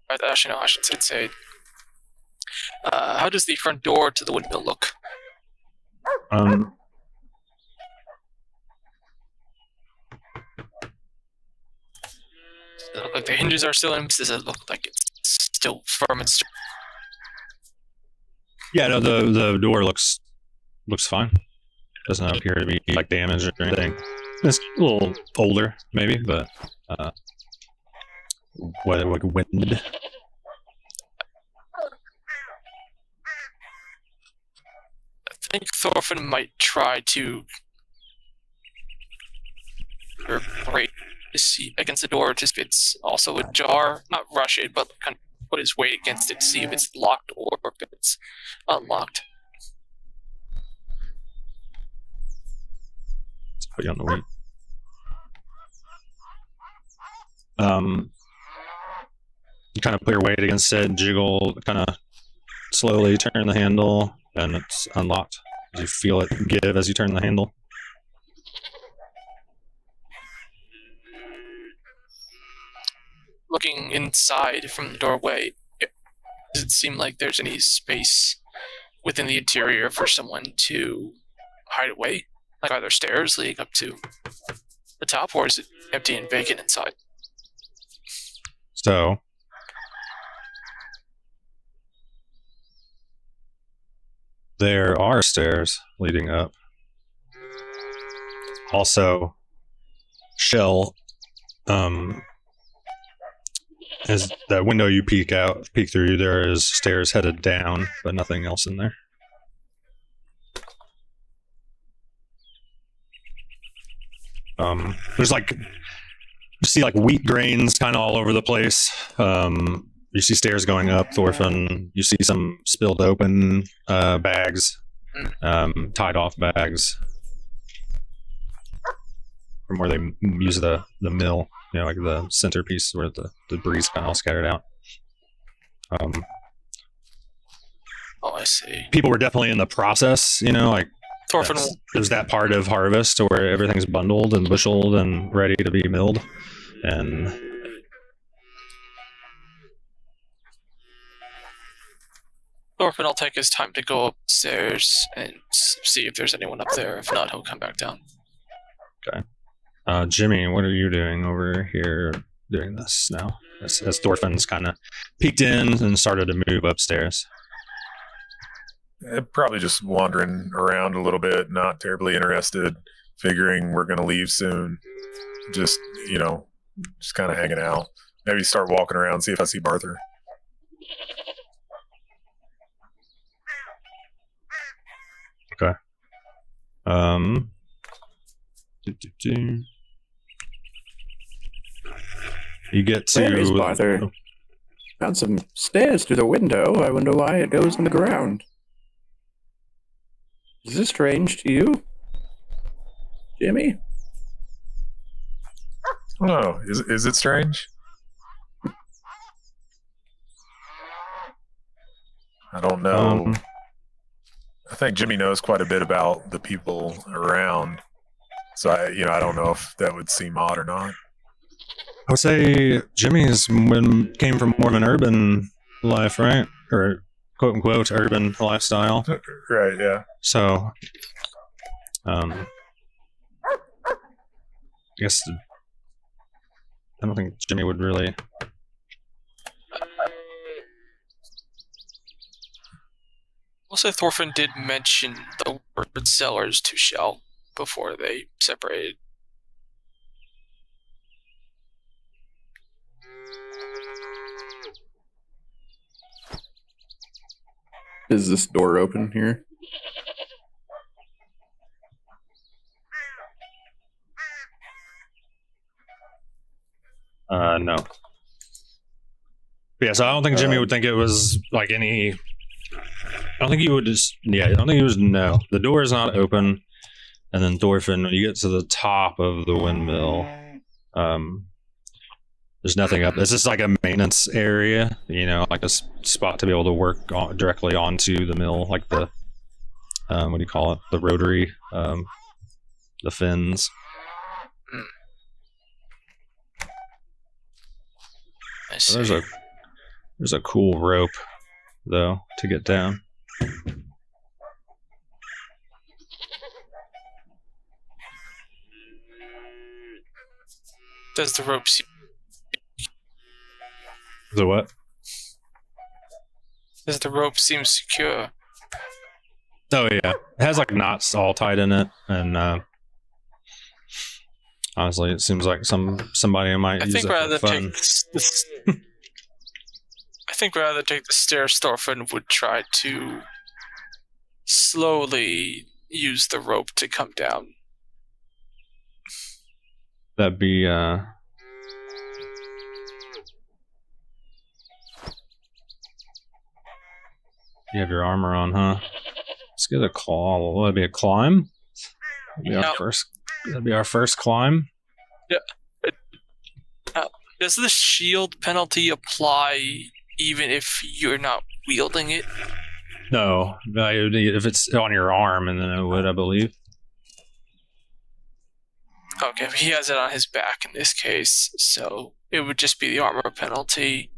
Actually, no, I should say. How does the front door to the windmill look? Does it look like the hinges are still in? Does it look like it's still firm and strong? Yeah, no, the door looks fine. Doesn't appear to be damaged or anything. It's a little older, maybe, but winded. I think Thorfinn might try to break against the door to see if it's also ajar. Not rush it, but kind of put his weight against it to see if it's locked or if it's unlocked. Let's put you on the weight. You kind of put your weight against it, jiggle, kind of slowly turn the handle, and it's unlocked. You feel it give as you turn the handle. Looking inside from the doorway, does it seem like there's any space within the interior for someone to hide away? Are there stairs leading up to the top, or is it empty and vacant inside? So, there are stairs leading up. Also, Shel, as that window you peek through, there is stairs headed down, but nothing else in there. There's you see wheat grains kind of all over the place. You see stairs going up, Thorfinn. You see some spilled open bags, tied off bags from where they use the mill, the centerpiece where the debris kind of all scattered out. Oh, I see. People were definitely in the process, Thorfinn. There's that part of harvest where everything's bundled and busheled and ready to be milled, and Thorfinn will take his time to go upstairs and see if there's anyone up there. If not, he'll come back down. Okay. Jimmy, what are you doing over here doing this now? As Thorfinn's kind of peeked in and started to move upstairs. Probably just wandering around a little bit, not terribly interested, figuring we're going to leave soon. Just, just kind of hanging out. Maybe start walking around, see if I see Barther. Okay. You get to... Where is Barther? Found some stairs through the window. I wonder why it goes on the ground. Is this strange to you, Jimmy? Oh, is it strange? I don't know. I think Jimmy knows quite a bit about the people around, so I don't know if that would seem odd or not. I would say Jimmy's came from more of an urban life, right? Or quote unquote urban lifestyle. Right, yeah. So, I guess I don't think Jimmy would really. Also, Thorfinn did mention the word sellers to Shel before they separated. Is this door open here? No. Yeah, so I don't think Jimmy would think it was like any. I don't think he would just. Yeah, I don't think he was. No, the door is not open. And then Thorfinn, when you get to the top of the windmill, there's nothing up. It's just like a maintenance area, like a spot to be able to work directly onto the mill, like the what do you call it? The rotary, the fins. So there's a cool rope though to get down. Does the rope seem... The what? Does the rope seem secure? Oh yeah, it has like knots all tied in it, and honestly, it seems like somebody might use it for fun. I think rather than take the stairs, Thorfinn would try to slowly use the rope to come down. That'd be you have your armor on, huh? Let's get a claw. Will that be a climb? That'd be our first climb. Yeah. Does the shield penalty apply even if you're not wielding it? No, if it's on your arm, and then it would, I believe. Okay, he has it on his back in this case, so it would just be the armor penalty,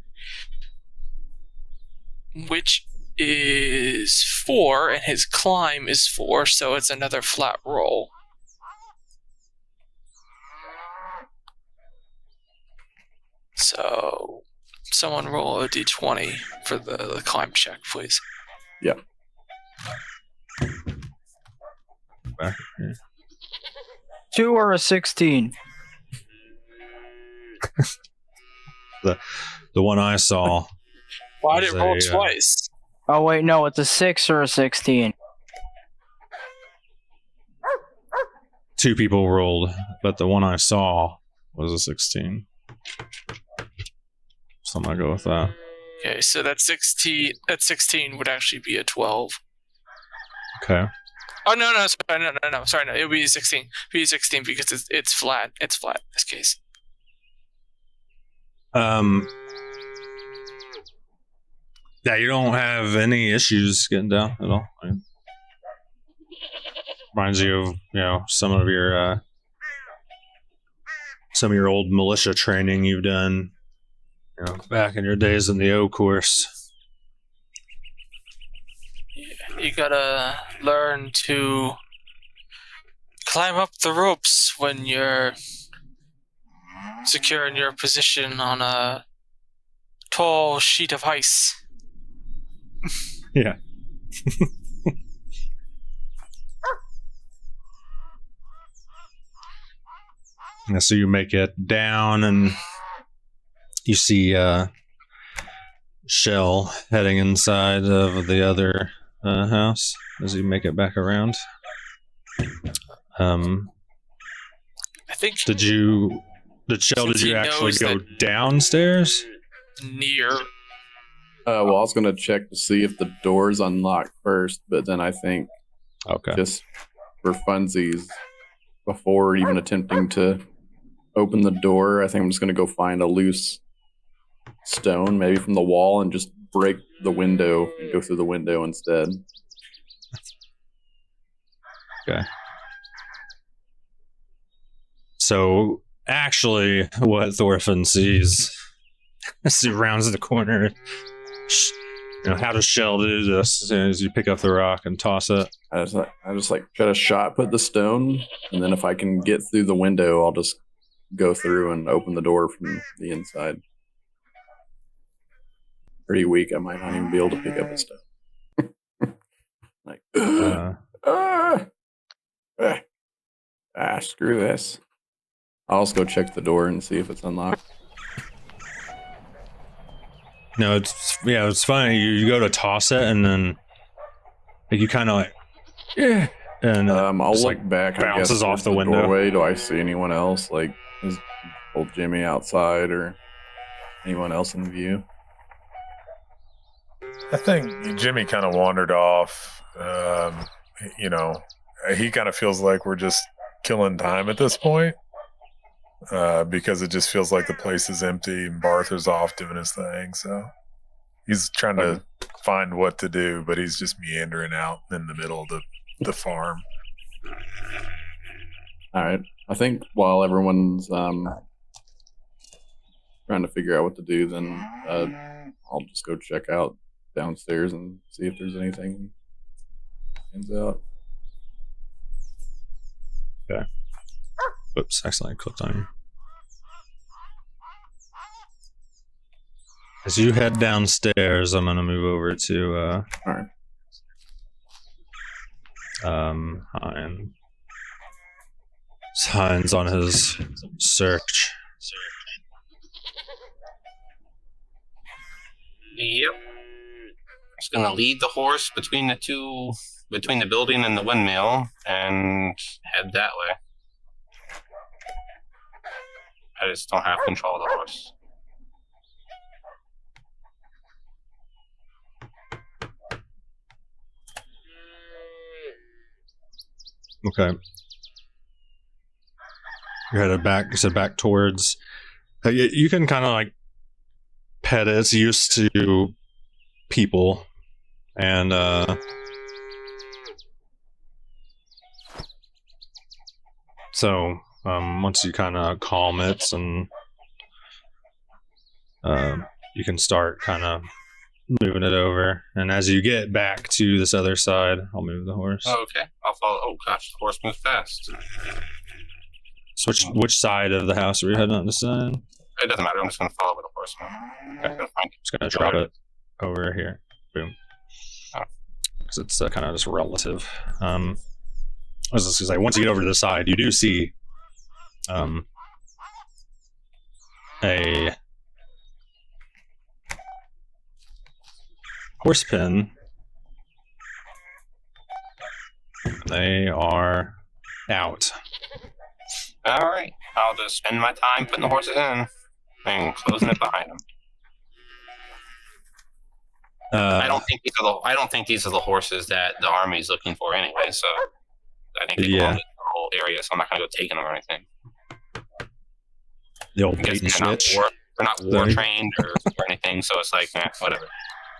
which is 4, and his climb is 4, so it's another flat roll. So, someone roll a d20 for the climb check, please. Yeah. Back here. 2 or a 16? The one I saw. Why did it roll twice? Oh wait, no, it's a 6 or a 16. 2 people rolled, but the one I saw was a 16. So I'm gonna go with that. Okay, so that 16 would actually be a 12. Okay. Oh no, sorry, no, it would be 16. It would be 16 because it's flat. It's flat in this case. Yeah, you don't have any issues getting down at all. Reminds you of some of your old militia training you've done, back in your days in the O course. You gotta learn to climb up the ropes when you're secure in your position on a tall sheet of ice. Yeah. Yeah, so you make it down, and you see Shel heading inside of the other house as you make it back around. I think. Did you actually go downstairs? Near. Well, I was gonna check to see if the door's unlocked first, but then I think, just for funsies, before even attempting to open the door, I think I'm just gonna go find a loose stone, maybe from the wall, and just break the window and go through the window instead. Okay. So, actually, what Thorfinn sees as he rounds the corner, how does Shel do this? As you pick up the rock and toss it? I just try to shot put the stone, and then if I can get through the window, I'll just go through and open the door from the inside. Pretty weak. I might not even be able to pick up the stone. Screw this. I'll just go check the door and see if it's unlocked. No, it's funny. You go to toss it, and then you kind of and I'll look back. Bounces off the window. Doorway. Do I see anyone else? Like, is old Jimmy outside or anyone else in view? I think Jimmy kind of wandered off. He kind of feels like we're just killing time at this point. Because it just feels like the place is empty and Barther's off doing his thing. So he's trying to find what to do, but he's just meandering out in the middle of the farm. All right. I think while everyone's trying to figure out what to do, then I'll just go check out downstairs and see if there's anything ends out. Okay. Oops, accidentally clicked on you. As you head downstairs, I'm gonna move over to Alright. Heinz on his search. Yep. Just gonna lead the horse between the building and the windmill and head that way. I just don't have control of the horse. Okay. You're headed back. You said back towards. You can kind of like pet it. It's used to people, and so once you kind of calm it, and you can start kind of moving it over. And as you get back to this other side, I'll move the horse. Oh, okay. I'll follow. Oh gosh, the horse moves fast. So which side of the house are we heading on this side? It doesn't matter. I'm just going to follow where the horse moves. Okay. I'm just going to drop it over here. Boom. Because it's kind of just relative. I was just going to say, once you get over to the side, you do see a horse pen. They are out. All right. I'll just spend my time putting the horses in and closing it behind them. I don't think these are the horses that the army's looking for anyway. So I think they belong in the whole area. So I'm not going to go taking them or anything. The old bait and switch. They're not war trained or anything. So it's like, whatever.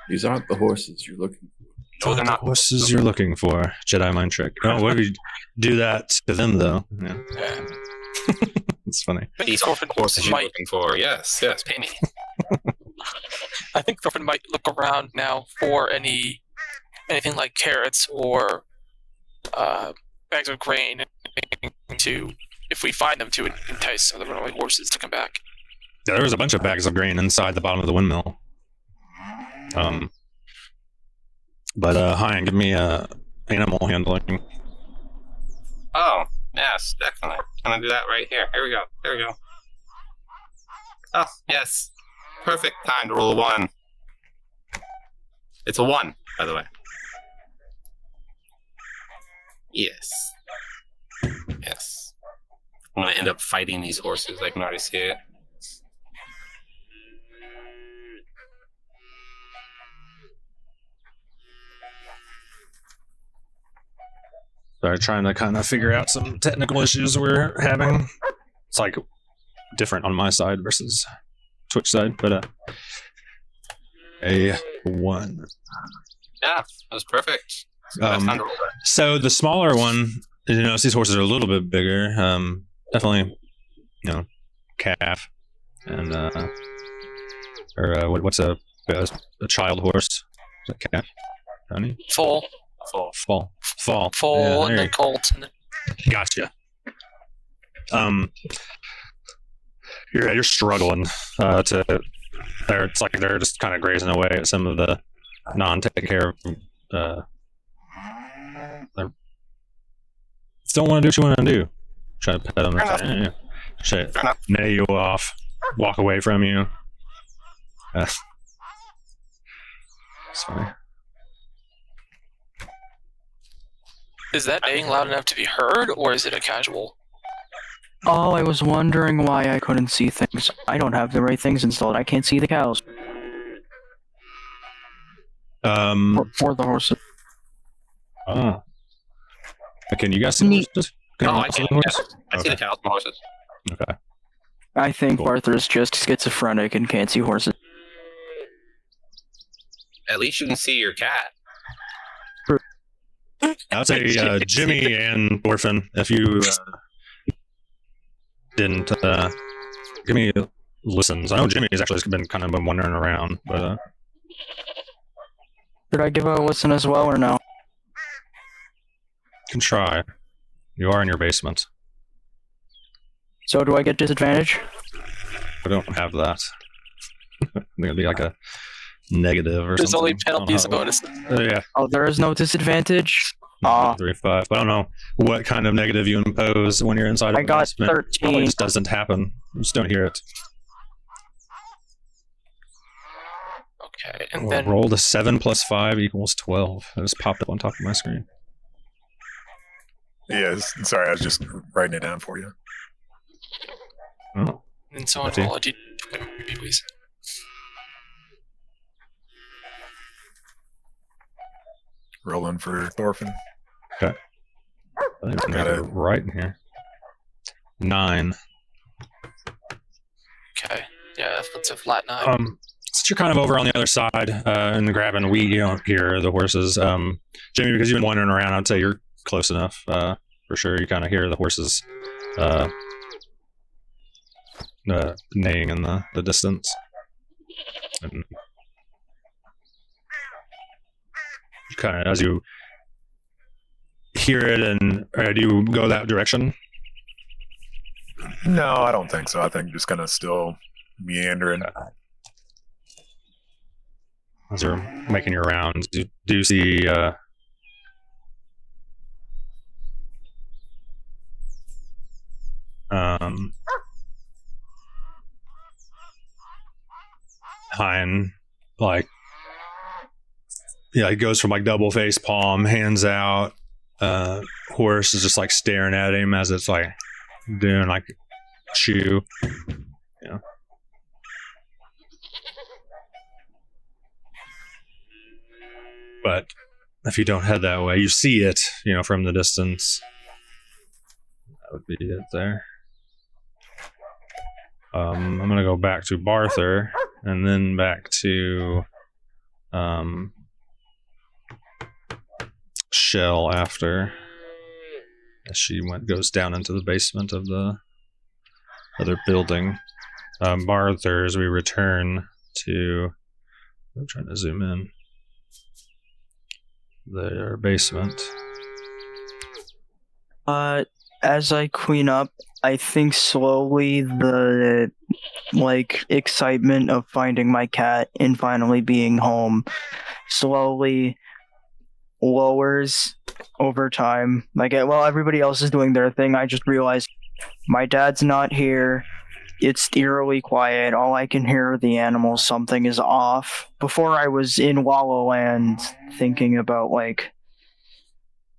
These aren't the horses you're looking for. No, they're not the horses you're looking for. Jedi mind trick. Oh, what if you do that to them though? Yeah. It's funny. These are the horses you're looking for. Yes, pay me. I think Thorfinn might look around now for anything like carrots or bags of grain to if we find them to entice other runaway horses to come back. Yeah, there was a bunch of bags of grain inside the bottom of the windmill. But Hein, give me animal handling. Oh, yes, definitely. Can I do that right here? Here we go. Oh, yes. Perfect time to roll a 1. It's a 1, by the way. Yes. I'm going to end up fighting these horses. I can already see it. Sorry, trying to kind of figure out some technical issues we're having. It's like different on my side versus Twitch side, but a 1. Yeah, that was perfect. So the smaller one, these horses are a little bit bigger. Definitely, calf and what's a child horse? Is that calf? Honey? Foal, Yeah, and then colt. Gotcha. You're struggling to. It's like they're just kind of grazing away at some of the non-take care of. They don't want to do what you want to do. Try to pet them. Try to neigh you off. Walk away from you. Sorry. Is that neighing loud enough to be heard, or is it a casual? Oh, I was wondering why I couldn't see things. I don't have the right things installed. I can't see the cows. Or the horses. Oh. Can you guys see the horses? I can. I see the cows and the horses. Okay. I think Barther is just schizophrenic and can't see horses. At least you can see your cat. I would say Jimmy and Orphan, if you didn't give me listens. I know Jimmy's actually been wandering around, but Should I give a listen as well or no? You can try. You are in your basement. So do I get disadvantage? I don't have that. It'll be like a negative or There's something. only penalties and bonuses. Yeah. Oh, there is no disadvantage? 3-5. I don't know what kind of negative you impose when you're inside of I got basement. 13. It just doesn't happen. You just don't hear it. Okay, and then roll the 7 plus 5 equals 12. It just popped up on top of my screen. Yes, sorry, I was just writing it down for you. Oh. and so on. Roll a d20, please. Rolling for Thorfinn. Okay. I think got it right in here. 9. Okay. Yeah, that's a flat 9. Since you're kind of over on the other side and grabbing wheat, you don't hear the horses. Jimmy, because you've been wandering around, I'd say you're close enough. For sure, you kind of hear the horses neighing in the distance. And kind of as you hear it, and do you go that direction? No, I don't think so. I think just kind of still meandering. As you're making your rounds, do you see Hein, he goes from double face palm, hands out. Horse is just staring at him as it's doing chew. Yeah. But if you don't head that way, you see it, from the distance. That would be it there. I'm going to go back to Barther and then back to Shel after. As she goes down into the basement of the other building. Barther, as we return to... I'm trying to zoom in. Their basement. As I clean up, I think slowly the excitement of finding my cat and finally being home slowly lowers over time. While everybody else is doing their thing, I just realized my dad's not here. It's eerily quiet. All I can hear are the animals. Something is off. Before I was in Wallow Land thinking about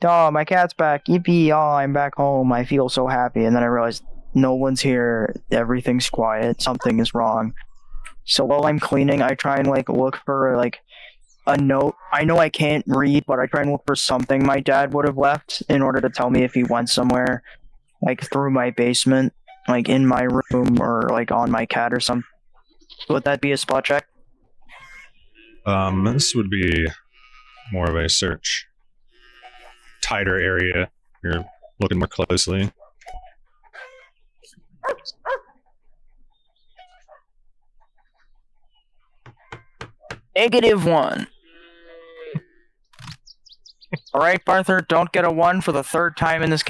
oh, my cat's back. Yippee, oh, I'm back home. I feel so happy. And then I realized no one's here. Everything's quiet. Something is wrong. So while I'm cleaning, I try and look for a note. I know I can't read, but I try and look for something my dad would have left in order to tell me if he went somewhere, through my basement, in my room, or on my cat or something. Would that be a spot check? This would be more of a search. Tighter area. You're looking more closely. -1. All right, Barther, don't get a 1 for the third time in this.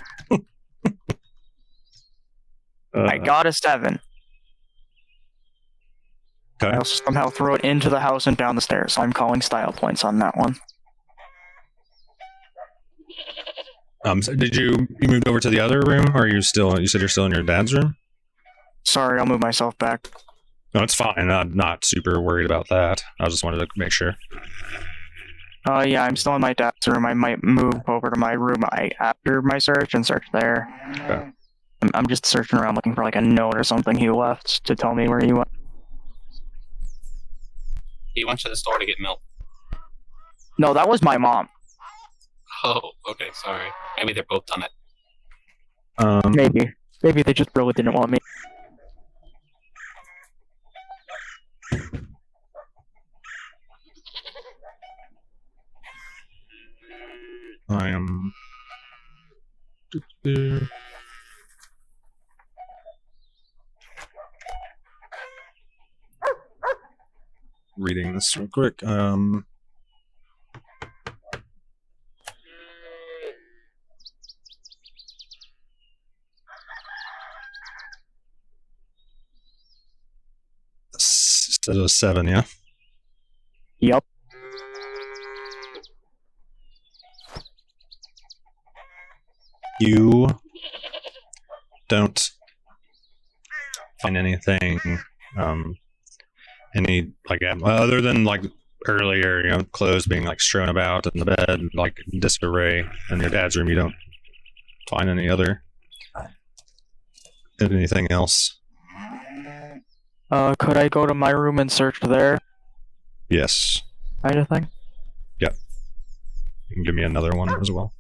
I got a 7. Okay. I also somehow threw it into the house and down the stairs, so I'm calling style points on that one. So did you moved over to the other room, or you said you're still in your dad's room? Sorry, I'll move myself back. No, it's fine. I'm not super worried about that. I just wanted to make sure. Yeah, I'm still in my dad's room. I might move over to my room after my search and search there. Okay. I'm just searching around looking for a note or something he left to tell me where he went. He went to the store to get milk. No, that was my mom. Oh, okay, sorry. Maybe they're both done it. Maybe. Maybe they just really didn't want me. I am reading this real quick. It was 7, yeah? Yep. You don't find anything, other than earlier, clothes being strewn about in the bed, disarray. In your dad's room, you don't find anything else. Could I go to my room and search there? Yes. Kind of thing? Yep. You can give me another one as well.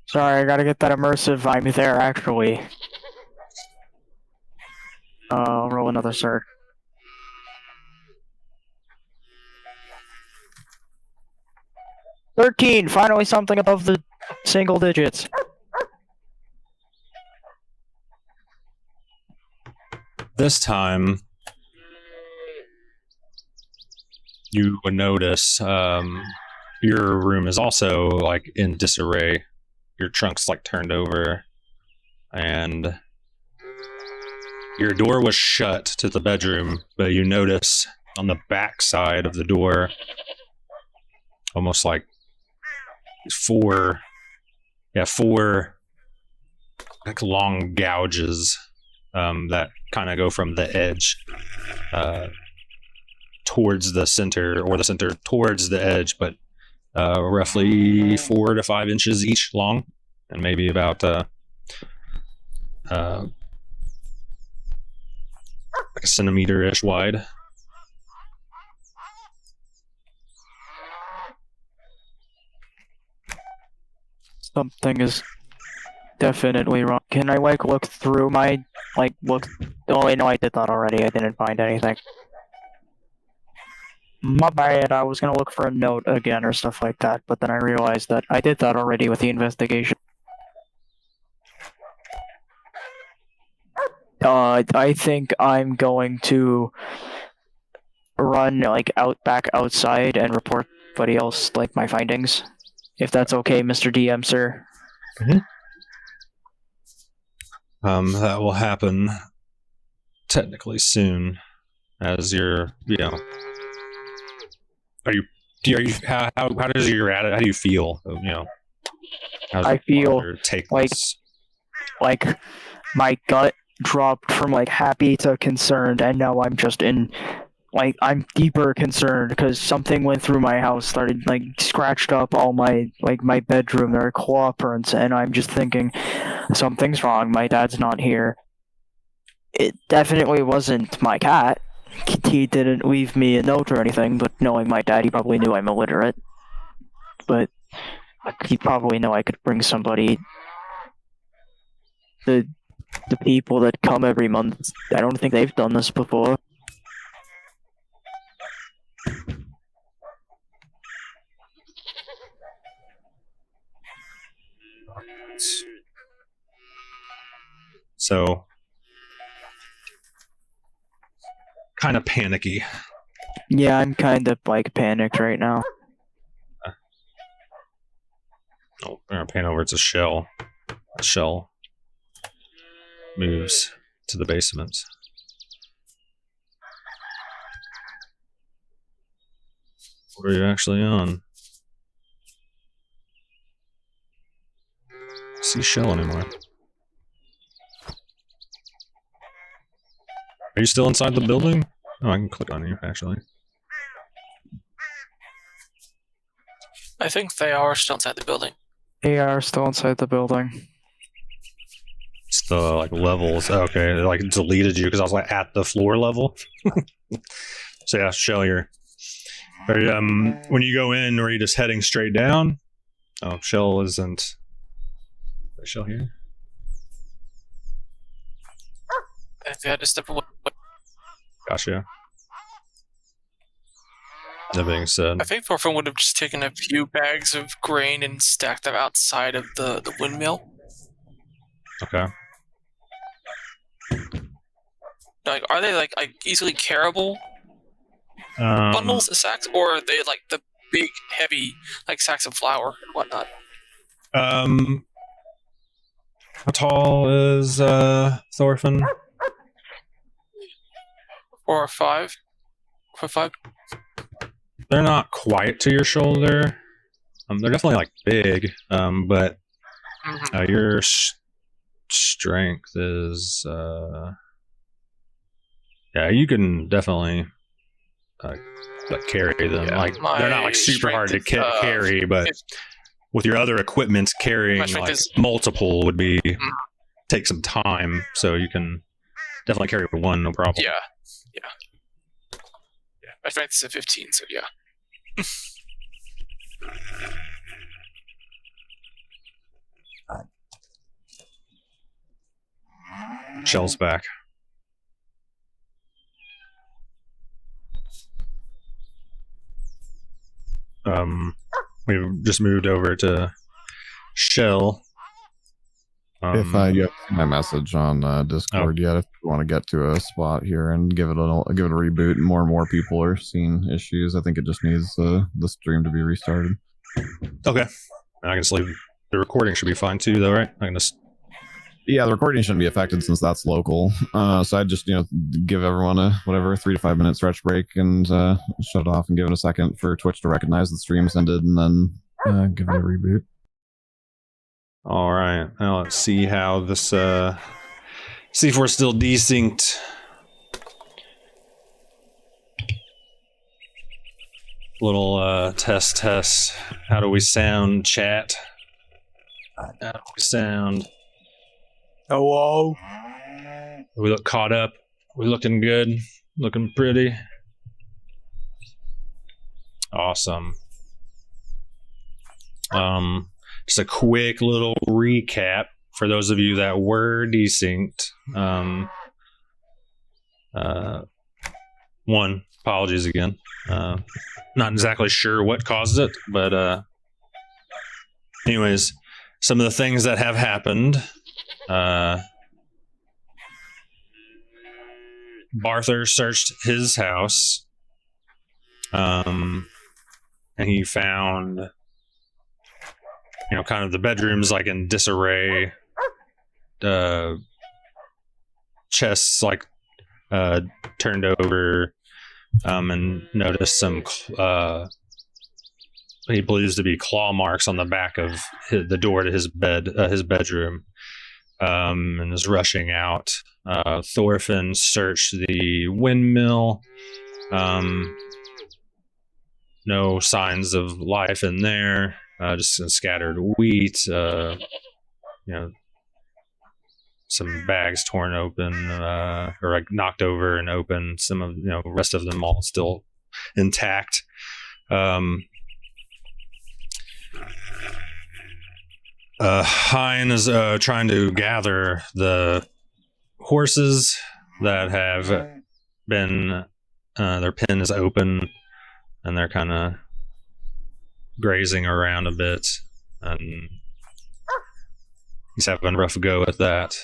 Sorry, I gotta get that immersive. I'm there, actually. I'll roll another search. $13! Finally something above the single digits. This time, you would notice your room is also in disarray. Your trunk's turned over, and your door was shut to the bedroom, but you notice on the back side of the door, almost four long gouges that kind of go from the edge towards the center, or the center towards the edge, but roughly 4 to 5 inches each long, and maybe about a centimeter-ish wide. Something is definitely wrong. Can I look through my look? Oh wait, no, I did that already. I didn't find anything. My bad. I was gonna look for a note again or stuff like that, but then I realized that I did that already with the investigation. I think I'm going to run back outside and report everybody else my findings, if that's okay, Mr. DM, sir. Mm-hmm. That will happen technically soon, as you're, how does your how do you feel? I feel like my gut dropped from happy to concerned, and now I'm just in I'm deeper concerned because something went through my house, started scratched up all my my bedroom. There are claw prints, and I'm just thinking something's wrong. My dad's not here. It definitely wasn't my cat. He didn't leave me a note or anything, but knowing my dad, he probably knew I'm illiterate. But he probably knew I could bring somebody. The people that come every month, I don't think they've done this before. So, kind of panicky. Yeah, I'm kind of panicked right now. Oh, we're gonna pan over to Shel. Shel moves to the basement. What are you actually on? See Shel anymore? Are you still inside the building? Oh, I can click on you, actually. I think they are still inside the building. They are still inside the building. It's the levels. Okay, they deleted you because I was at the floor level. So yeah, Shel, you're. When you go in, are you just heading straight down? Oh, Shel isn't. Is Shel here? I think I had to step away. Gotcha. That being said, I think Thorfinn would have just taken a few bags of grain and stacked them outside of the windmill. Okay. Are they easily carryable bundles of sacks, or are they the big, heavy sacks of flour and whatnot? How tall is Thorfinn? 4 or 5. 4 or 5. They're not quite to your shoulder. They're definitely big, but your strength is yeah, you can definitely carry them. Yeah, they're not super hard to carry, but with your other equipment, carrying multiple would be take some time. So you can definitely carry one, no problem. Yeah. My strength is a 15, so yeah. Shel's back. We've just moved over to Shel. If I get my message on Discord yet, if you want to get to a spot here and give it a reboot, and more people are seeing issues, I think it just needs the stream to be restarted. Okay, I can just leave. The recording should be fine too, though, right? I can just. Yeah, the recording shouldn't be affected since that's local. So I'd just give everyone a 3 to 5 minute stretch break and shut it off and give it a second for Twitch to recognize the stream's ended, and then give it a reboot. All right. Now let's see how this. See if we're still desynced. Little test. How do we sound, chat? How do we sound? Hello. We look caught up. We looking good. Looking pretty. Awesome. Just a quick little recap for those of you that were desynced. One, apologies again. Not exactly sure what caused it, but anyways, some of the things that have happened. Barther searched his house, and he found, kind of the bedrooms like in disarray, chests like turned over, and noticed some he believes to be claw marks on the back of the door to his bedroom, and is rushing out. Thorfinn searched the windmill. No signs of life in there. Just some scattered wheat. Some bags torn open, or like knocked over and open. Some of rest of them all still intact. Hein is trying to gather the horses that have been, their pen is open, and they're kind of grazing around a bit, and he's having a rough go at that.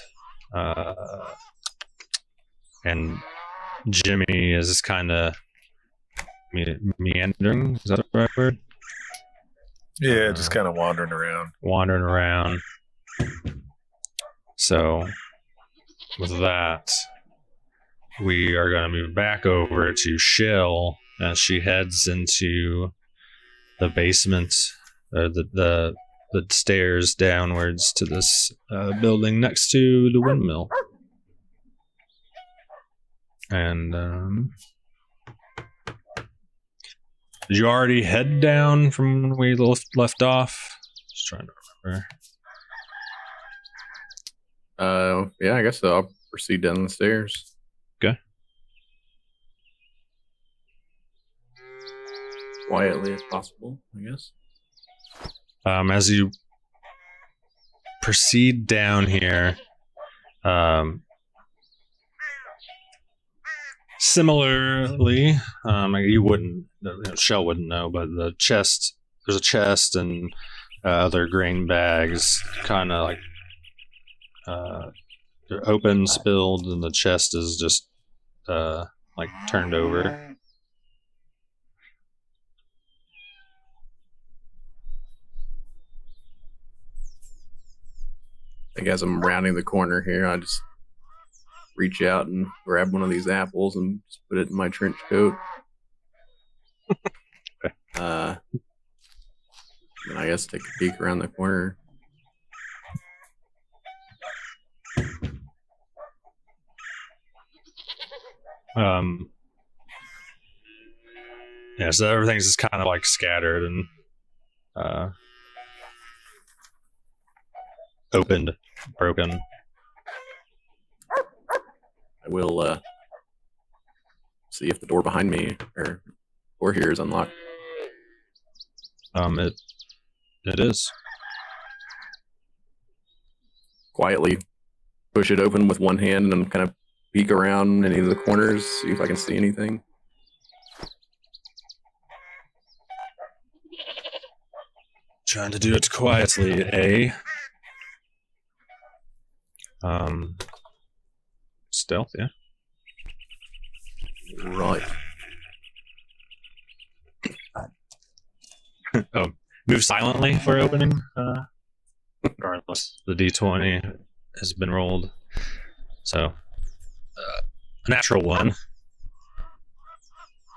And Jimmy is kind of meandering. Is that the right word? Yeah, just kind of wandering around. So, with that, we are going to move back over to Shel as she heads into the basement, the stairs downwards to this building next to the windmill. And did you already head down from when we left off? Just trying to remember. Yeah, I guess so. I'll proceed down the stairs. Okay. Quietly as possible, I guess. As you proceed down here, similarly, you wouldn't, Shel wouldn't know, but there's a chest and other grain bags, kind of like they're open, spilled, and the chest is just like turned over. I think as I'm rounding the corner here, I just reach out and grab one of these apples and just put it in my trench coat. And I guess take a peek around the corner. Yeah, so everything's just kind of like scattered and opened, broken. I will see if the door behind me or here is unlocked. It is. Quietly push it open with one hand and kind of peek around any of the corners, see if I can see anything. Trying to do it quietly, eh? Stealth, yeah. Right. Oh, move silently for opening. Regardless, the D20 has been rolled, so a natural one,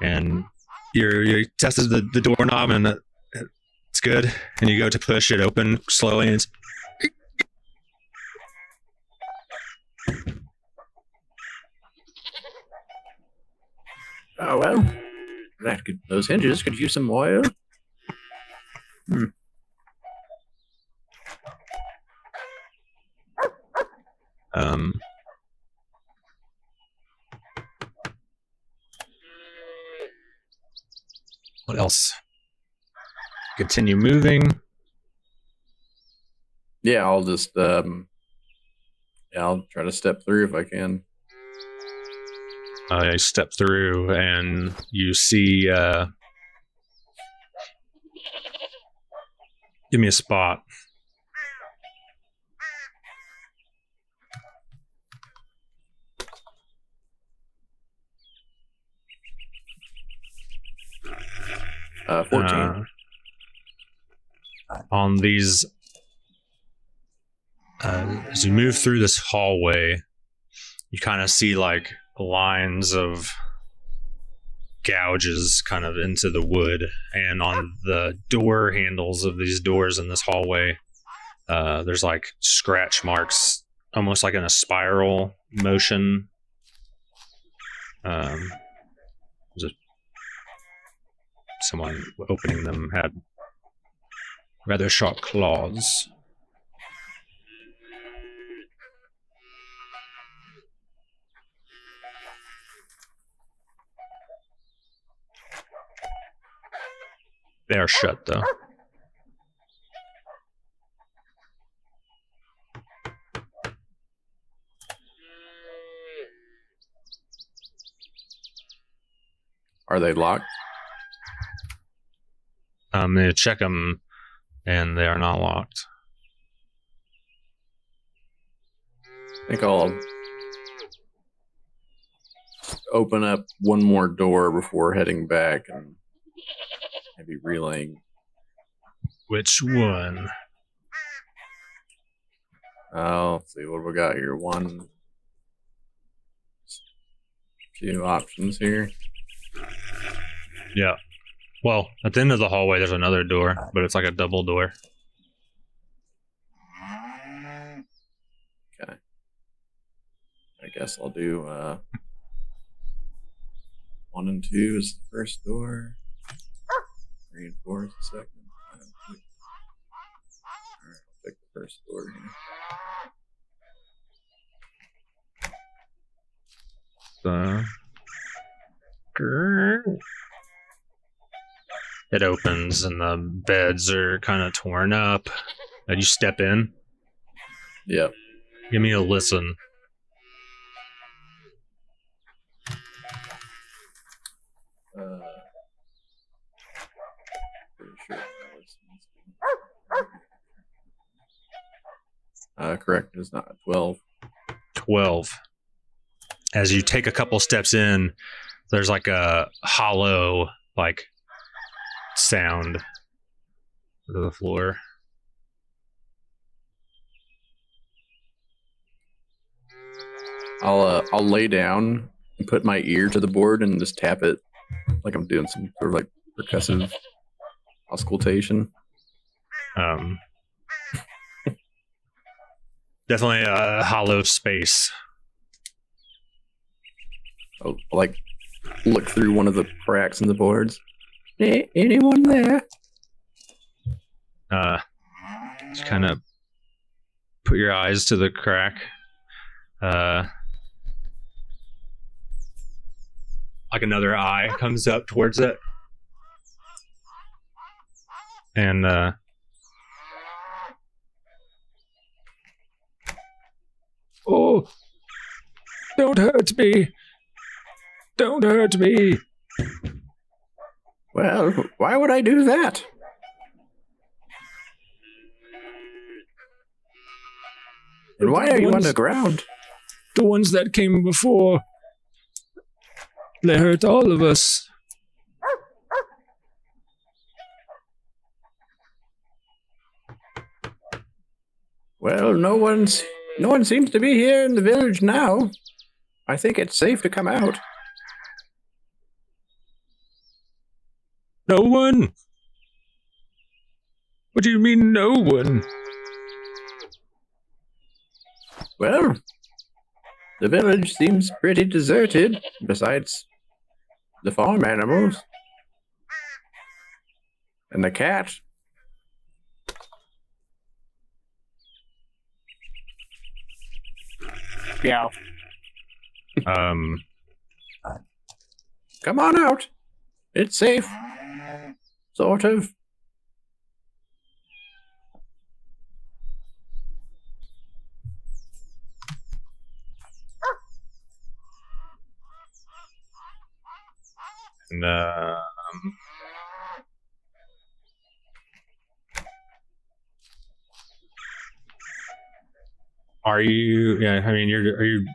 and you tested the doorknob and it's good, and you go to push it open slowly, and it's oh well, those hinges could use some oil. What else? Continue moving. Yeah, I'll just I'll try to step through if I can. I step through and you see. Give me a spot. 14. On these, as you move through this hallway, you kind of see like lines of gouges kind of into the wood, and on the door handles of these doors in this hallway, there's like scratch marks, almost like in a spiral motion. Someone opening them had rather sharp claws. They are shut, though. Are they locked? They check them, and they are not locked. I think I'll open up one more door before heading back and maybe relaying. Which one? Let's see, what have we got here? One, few options here. Yeah. Well, at the end of the hallway, there's another door, but it's like a double door. Okay. I guess I'll do 1 and 2 is the first door. 3 and 4 is the second. Alright, I'll pick the first door here. It opens and the beds are kind of torn up. And you step in. Yep. Give me a listen. Pretty sure correct, it's not 12. 12. As you take a couple steps in, there's like a hollow, like, sound to the floor. I'll lay down and put my ear to the board and just tap it like I'm doing some sort of like percussive auscultation. Definitely a hollow space. I'll like look through one of the cracks in the boards. Anyone there? Just kind of put your eyes to the crack. Like another eye comes up towards it. And oh, don't hurt me. Don't hurt me. Well, why would I do that? And why are you underground? The ones that came before, they hurt all of us. Well, no one seems to be here in the village now. I think it's safe to come out. No one? What do you mean, no one? Well, the village seems pretty deserted, besides the farm animals. And the cat. Yeah. Come on out. It's safe. Sort of. And are you? Yeah, I mean, are you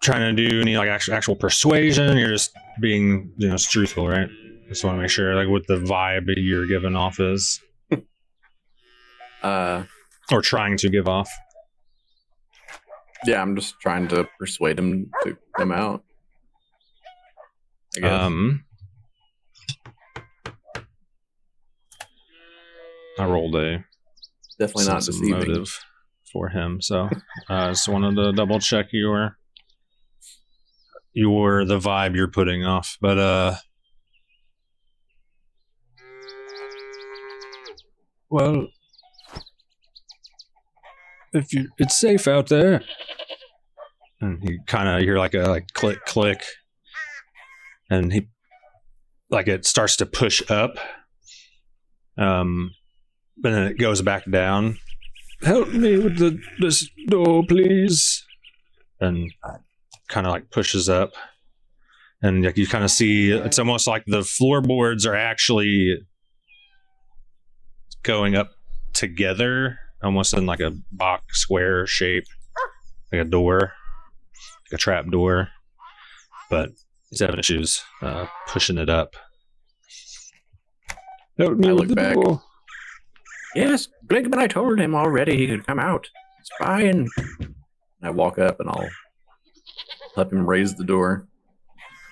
trying to do any like actual persuasion? You're just being, truthful, right? Just want to make sure, like, what the vibe you're giving off is. Or trying to give off. Yeah, I'm just trying to persuade him to come out. I guess. I rolled a definitely not deceiving motive for him, so just wanted to double check your the vibe you're putting off, but well, if it's safe out there, and he kind of hear like a click, and he it starts to push up, and then it goes back down. Help me with this door, please. And kind of pushes up, and you kind of see it's almost like the floorboards are actually going up together, almost in a box square shape, like a door, like a trap door. But he's having issues pushing it up. Help me with the door. Yes, Bligman, I told him already he could come out. It's fine. I walk up and I'll help him raise the door.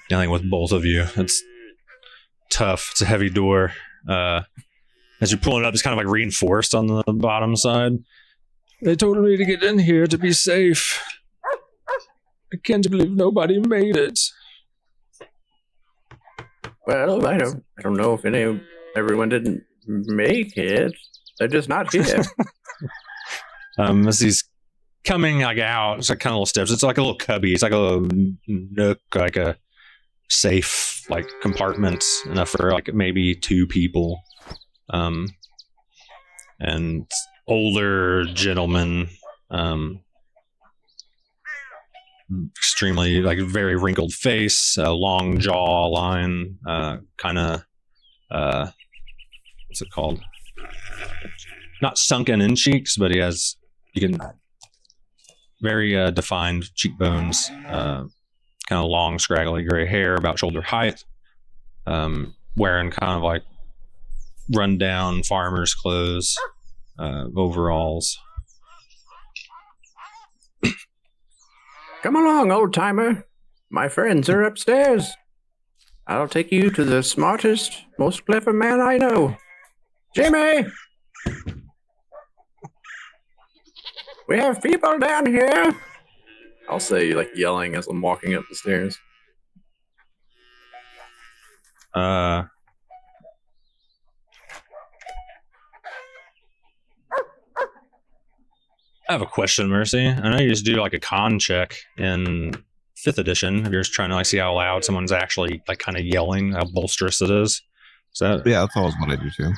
Dealing with both of you, it's tough. It's a heavy door. As you're pulling it up, it's kind of reinforced on the bottom side. They told me to get in here to be safe. I can't believe nobody made it. Well, I don't know if everyone didn't make it. They're just not here. As he's coming out, it's kind of little steps. It's like a little cubby. It's like a little nook, like a safe, compartment enough for maybe 2 people. And older gentleman, extremely very wrinkled face, long jaw line, kind of what's it called? Not sunken in cheeks, but you can very defined cheekbones, kind of long, scraggly gray hair, about shoulder height, wearing kind of run-down farmer's clothes, overalls. Come along, old-timer. My friends are upstairs. I'll take you to the smartest, most clever man I know. Jimmy! We have people down here. I'll say, yelling as I'm walking up the stairs. I have a question, Mercy. I know you just do a con check in 5th edition. If you're just trying to see how loud someone's actually kind of yelling, how boisterous it is. Yeah, that's always what I do too.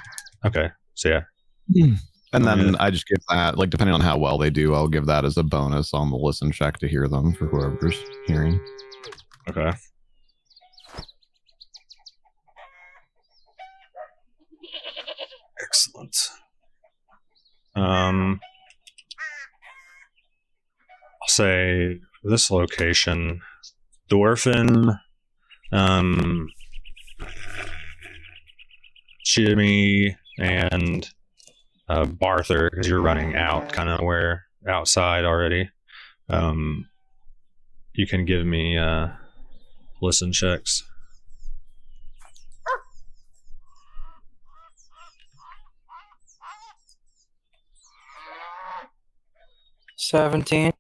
Okay, so yeah. And then I just give that, depending on how well they do, I'll give that as a bonus on the listen check to hear them for whoever's hearing. Okay. Excellent. I'll say this location, Dorfin, Jimmy, and Barther, because you're running out, kind of outside already. You can give me listen checks. $17.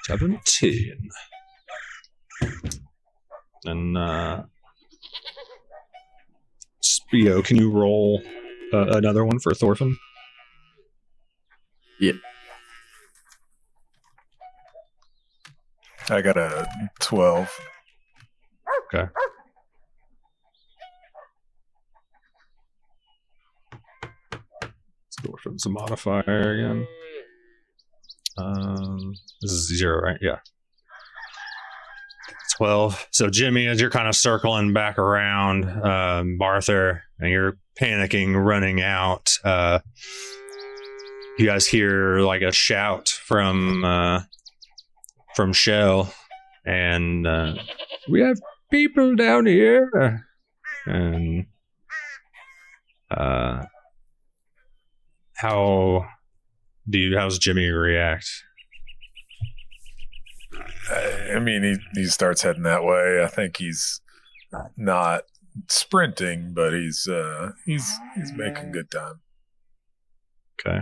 17. And Spio, can you roll another one for Thorfinn? Yeah. I got a 12. Okay. Thorfinn's a modifier again. This is 0, right? Yeah. 12. So Jimmy, as you're kind of circling back around Barther, and you're panicking, running out, you guys hear a shout from Shel, And we have people down here. And how's Jimmy react? I mean, he starts heading that way. I think he's not sprinting, but he's making good time. Okay.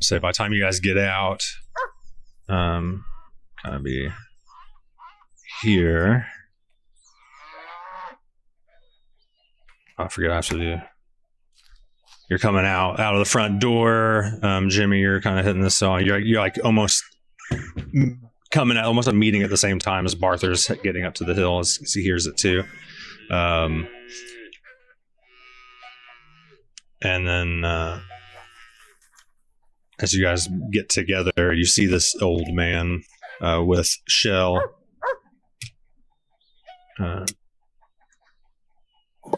So by the time you guys get out, kind of be here. I forget after you're coming out of the front door. Jimmy, you're kind of hitting the song. You're like almost coming out, almost a meeting at the same time as Barther's getting up to the hill as he hears it too. And then as you guys get together, you see this old man with Shel.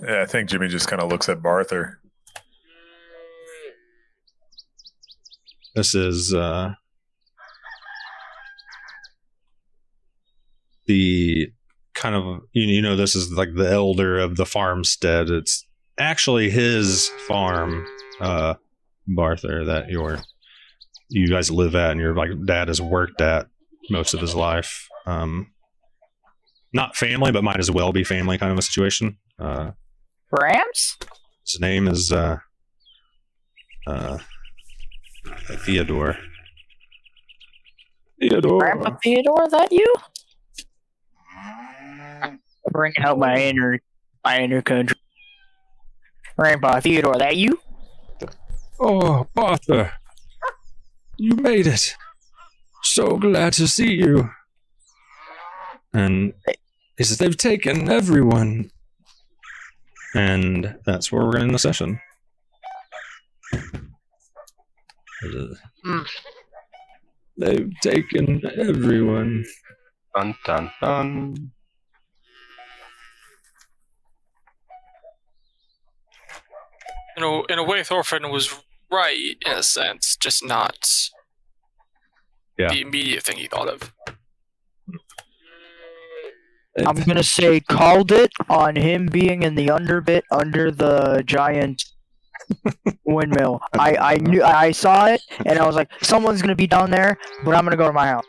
Yeah, I think Jimmy just kind of looks at Barther. This is the kind of, this is like the elder of the farmstead. It's actually his farm, Barther, that you guys live at and your like dad has worked at most of his life. Not family, but might as well be family kind of a situation. Rams? His name is Theodore. Grandpa Theodore, that you? Bringing out my inner country. Grandpa Theodore, that you? Oh, Barther. You made it. So glad to see you. And he says they've taken everyone. And that's where we're going to end the session. They've taken everyone. Dun, dun, dun. In a way, Thorfinn was right in a sense, just not the immediate thing he thought of. I'm gonna say called it on him being in the underbit under the giant windmill. I saw it and I was like, someone's gonna be down there, but I'm gonna go to my house.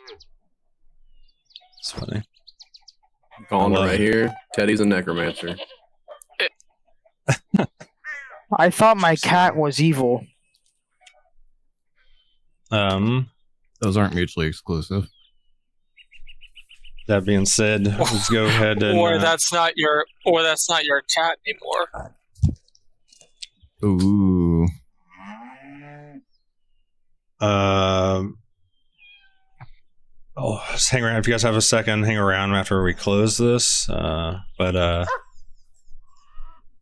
It's funny. I'm calling it right here. Teddy's a necromancer. I thought my cat was evil. Those aren't mutually exclusive. That being said, let's go ahead and or that's not your cat anymore. Ooh. Just hang around. If you guys have a second, hang around after we close this.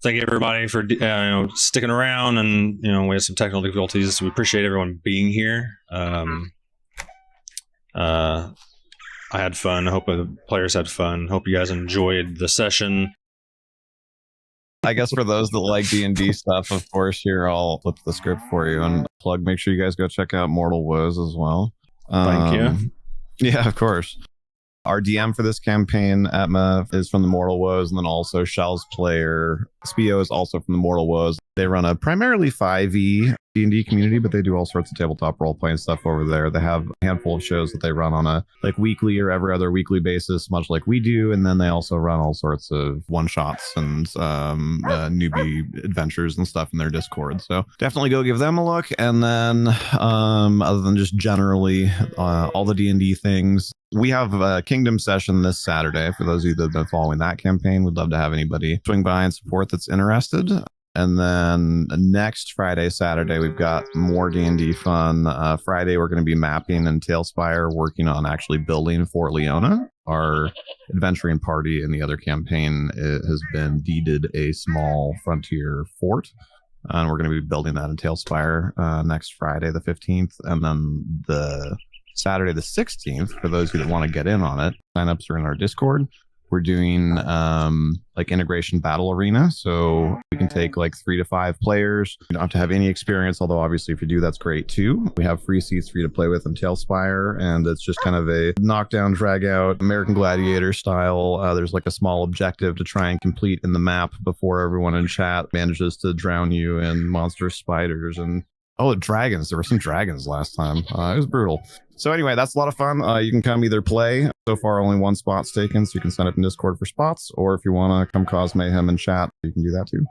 Thank everybody for sticking around, and we had some technical difficulties. We appreciate everyone being here. I had fun. I hope the players had fun. Hope you guys enjoyed the session. I guess for those that like D&D stuff, of course, here I'll flip the script for you and plug. Make sure you guys go check out Mortal Woes as well. Thank you. Yeah, of course. Our DM for this campaign, Atma, is from the Mortal Woes, and then also Shel's player, Spio, is also from the Mortal Woes. They run a primarily 5e D&D community, but they do all sorts of tabletop role-playing stuff over there. They have a handful of shows that they run on a weekly or every other weekly basis, much like we do, and then they also run all sorts of one-shots and newbie adventures and stuff in their Discord. So definitely go give them a look. And then other than just generally all the D&D things, we have a Kingdom session this Saturday. For those of you that have been following that campaign, we'd love to have anybody swing by and support that's interested. And then next Friday, Saturday, we've got more D&D fun. Friday, we're going to be mapping in Tailspire, working on actually building Fort Leona. Our adventuring party in the other campaign has been deeded a small frontier fort. And we're going to be building that in Tailspire next Friday, the 15th. And then the Saturday, the 16th, for those of you that want to get in on it, sign-ups are in our Discord. we're doing like integration battle arena. So we can take like 3 to 5 players. You don't have to have any experience, although obviously if you do, that's great too. We have free seats for you to play with in Tailspire, and it's just kind of a knockdown, drag out, American Gladiator style. There's like a small objective to try and complete in the map before everyone in chat manages to drown you in monster spiders and dragons. There were some dragons last time. It was brutal. So anyway, that's a lot of fun. You can come either play. So far, only 1 spot's taken, so you can sign up in Discord for spots. Or if you want to come cause mayhem and chat, you can do that too.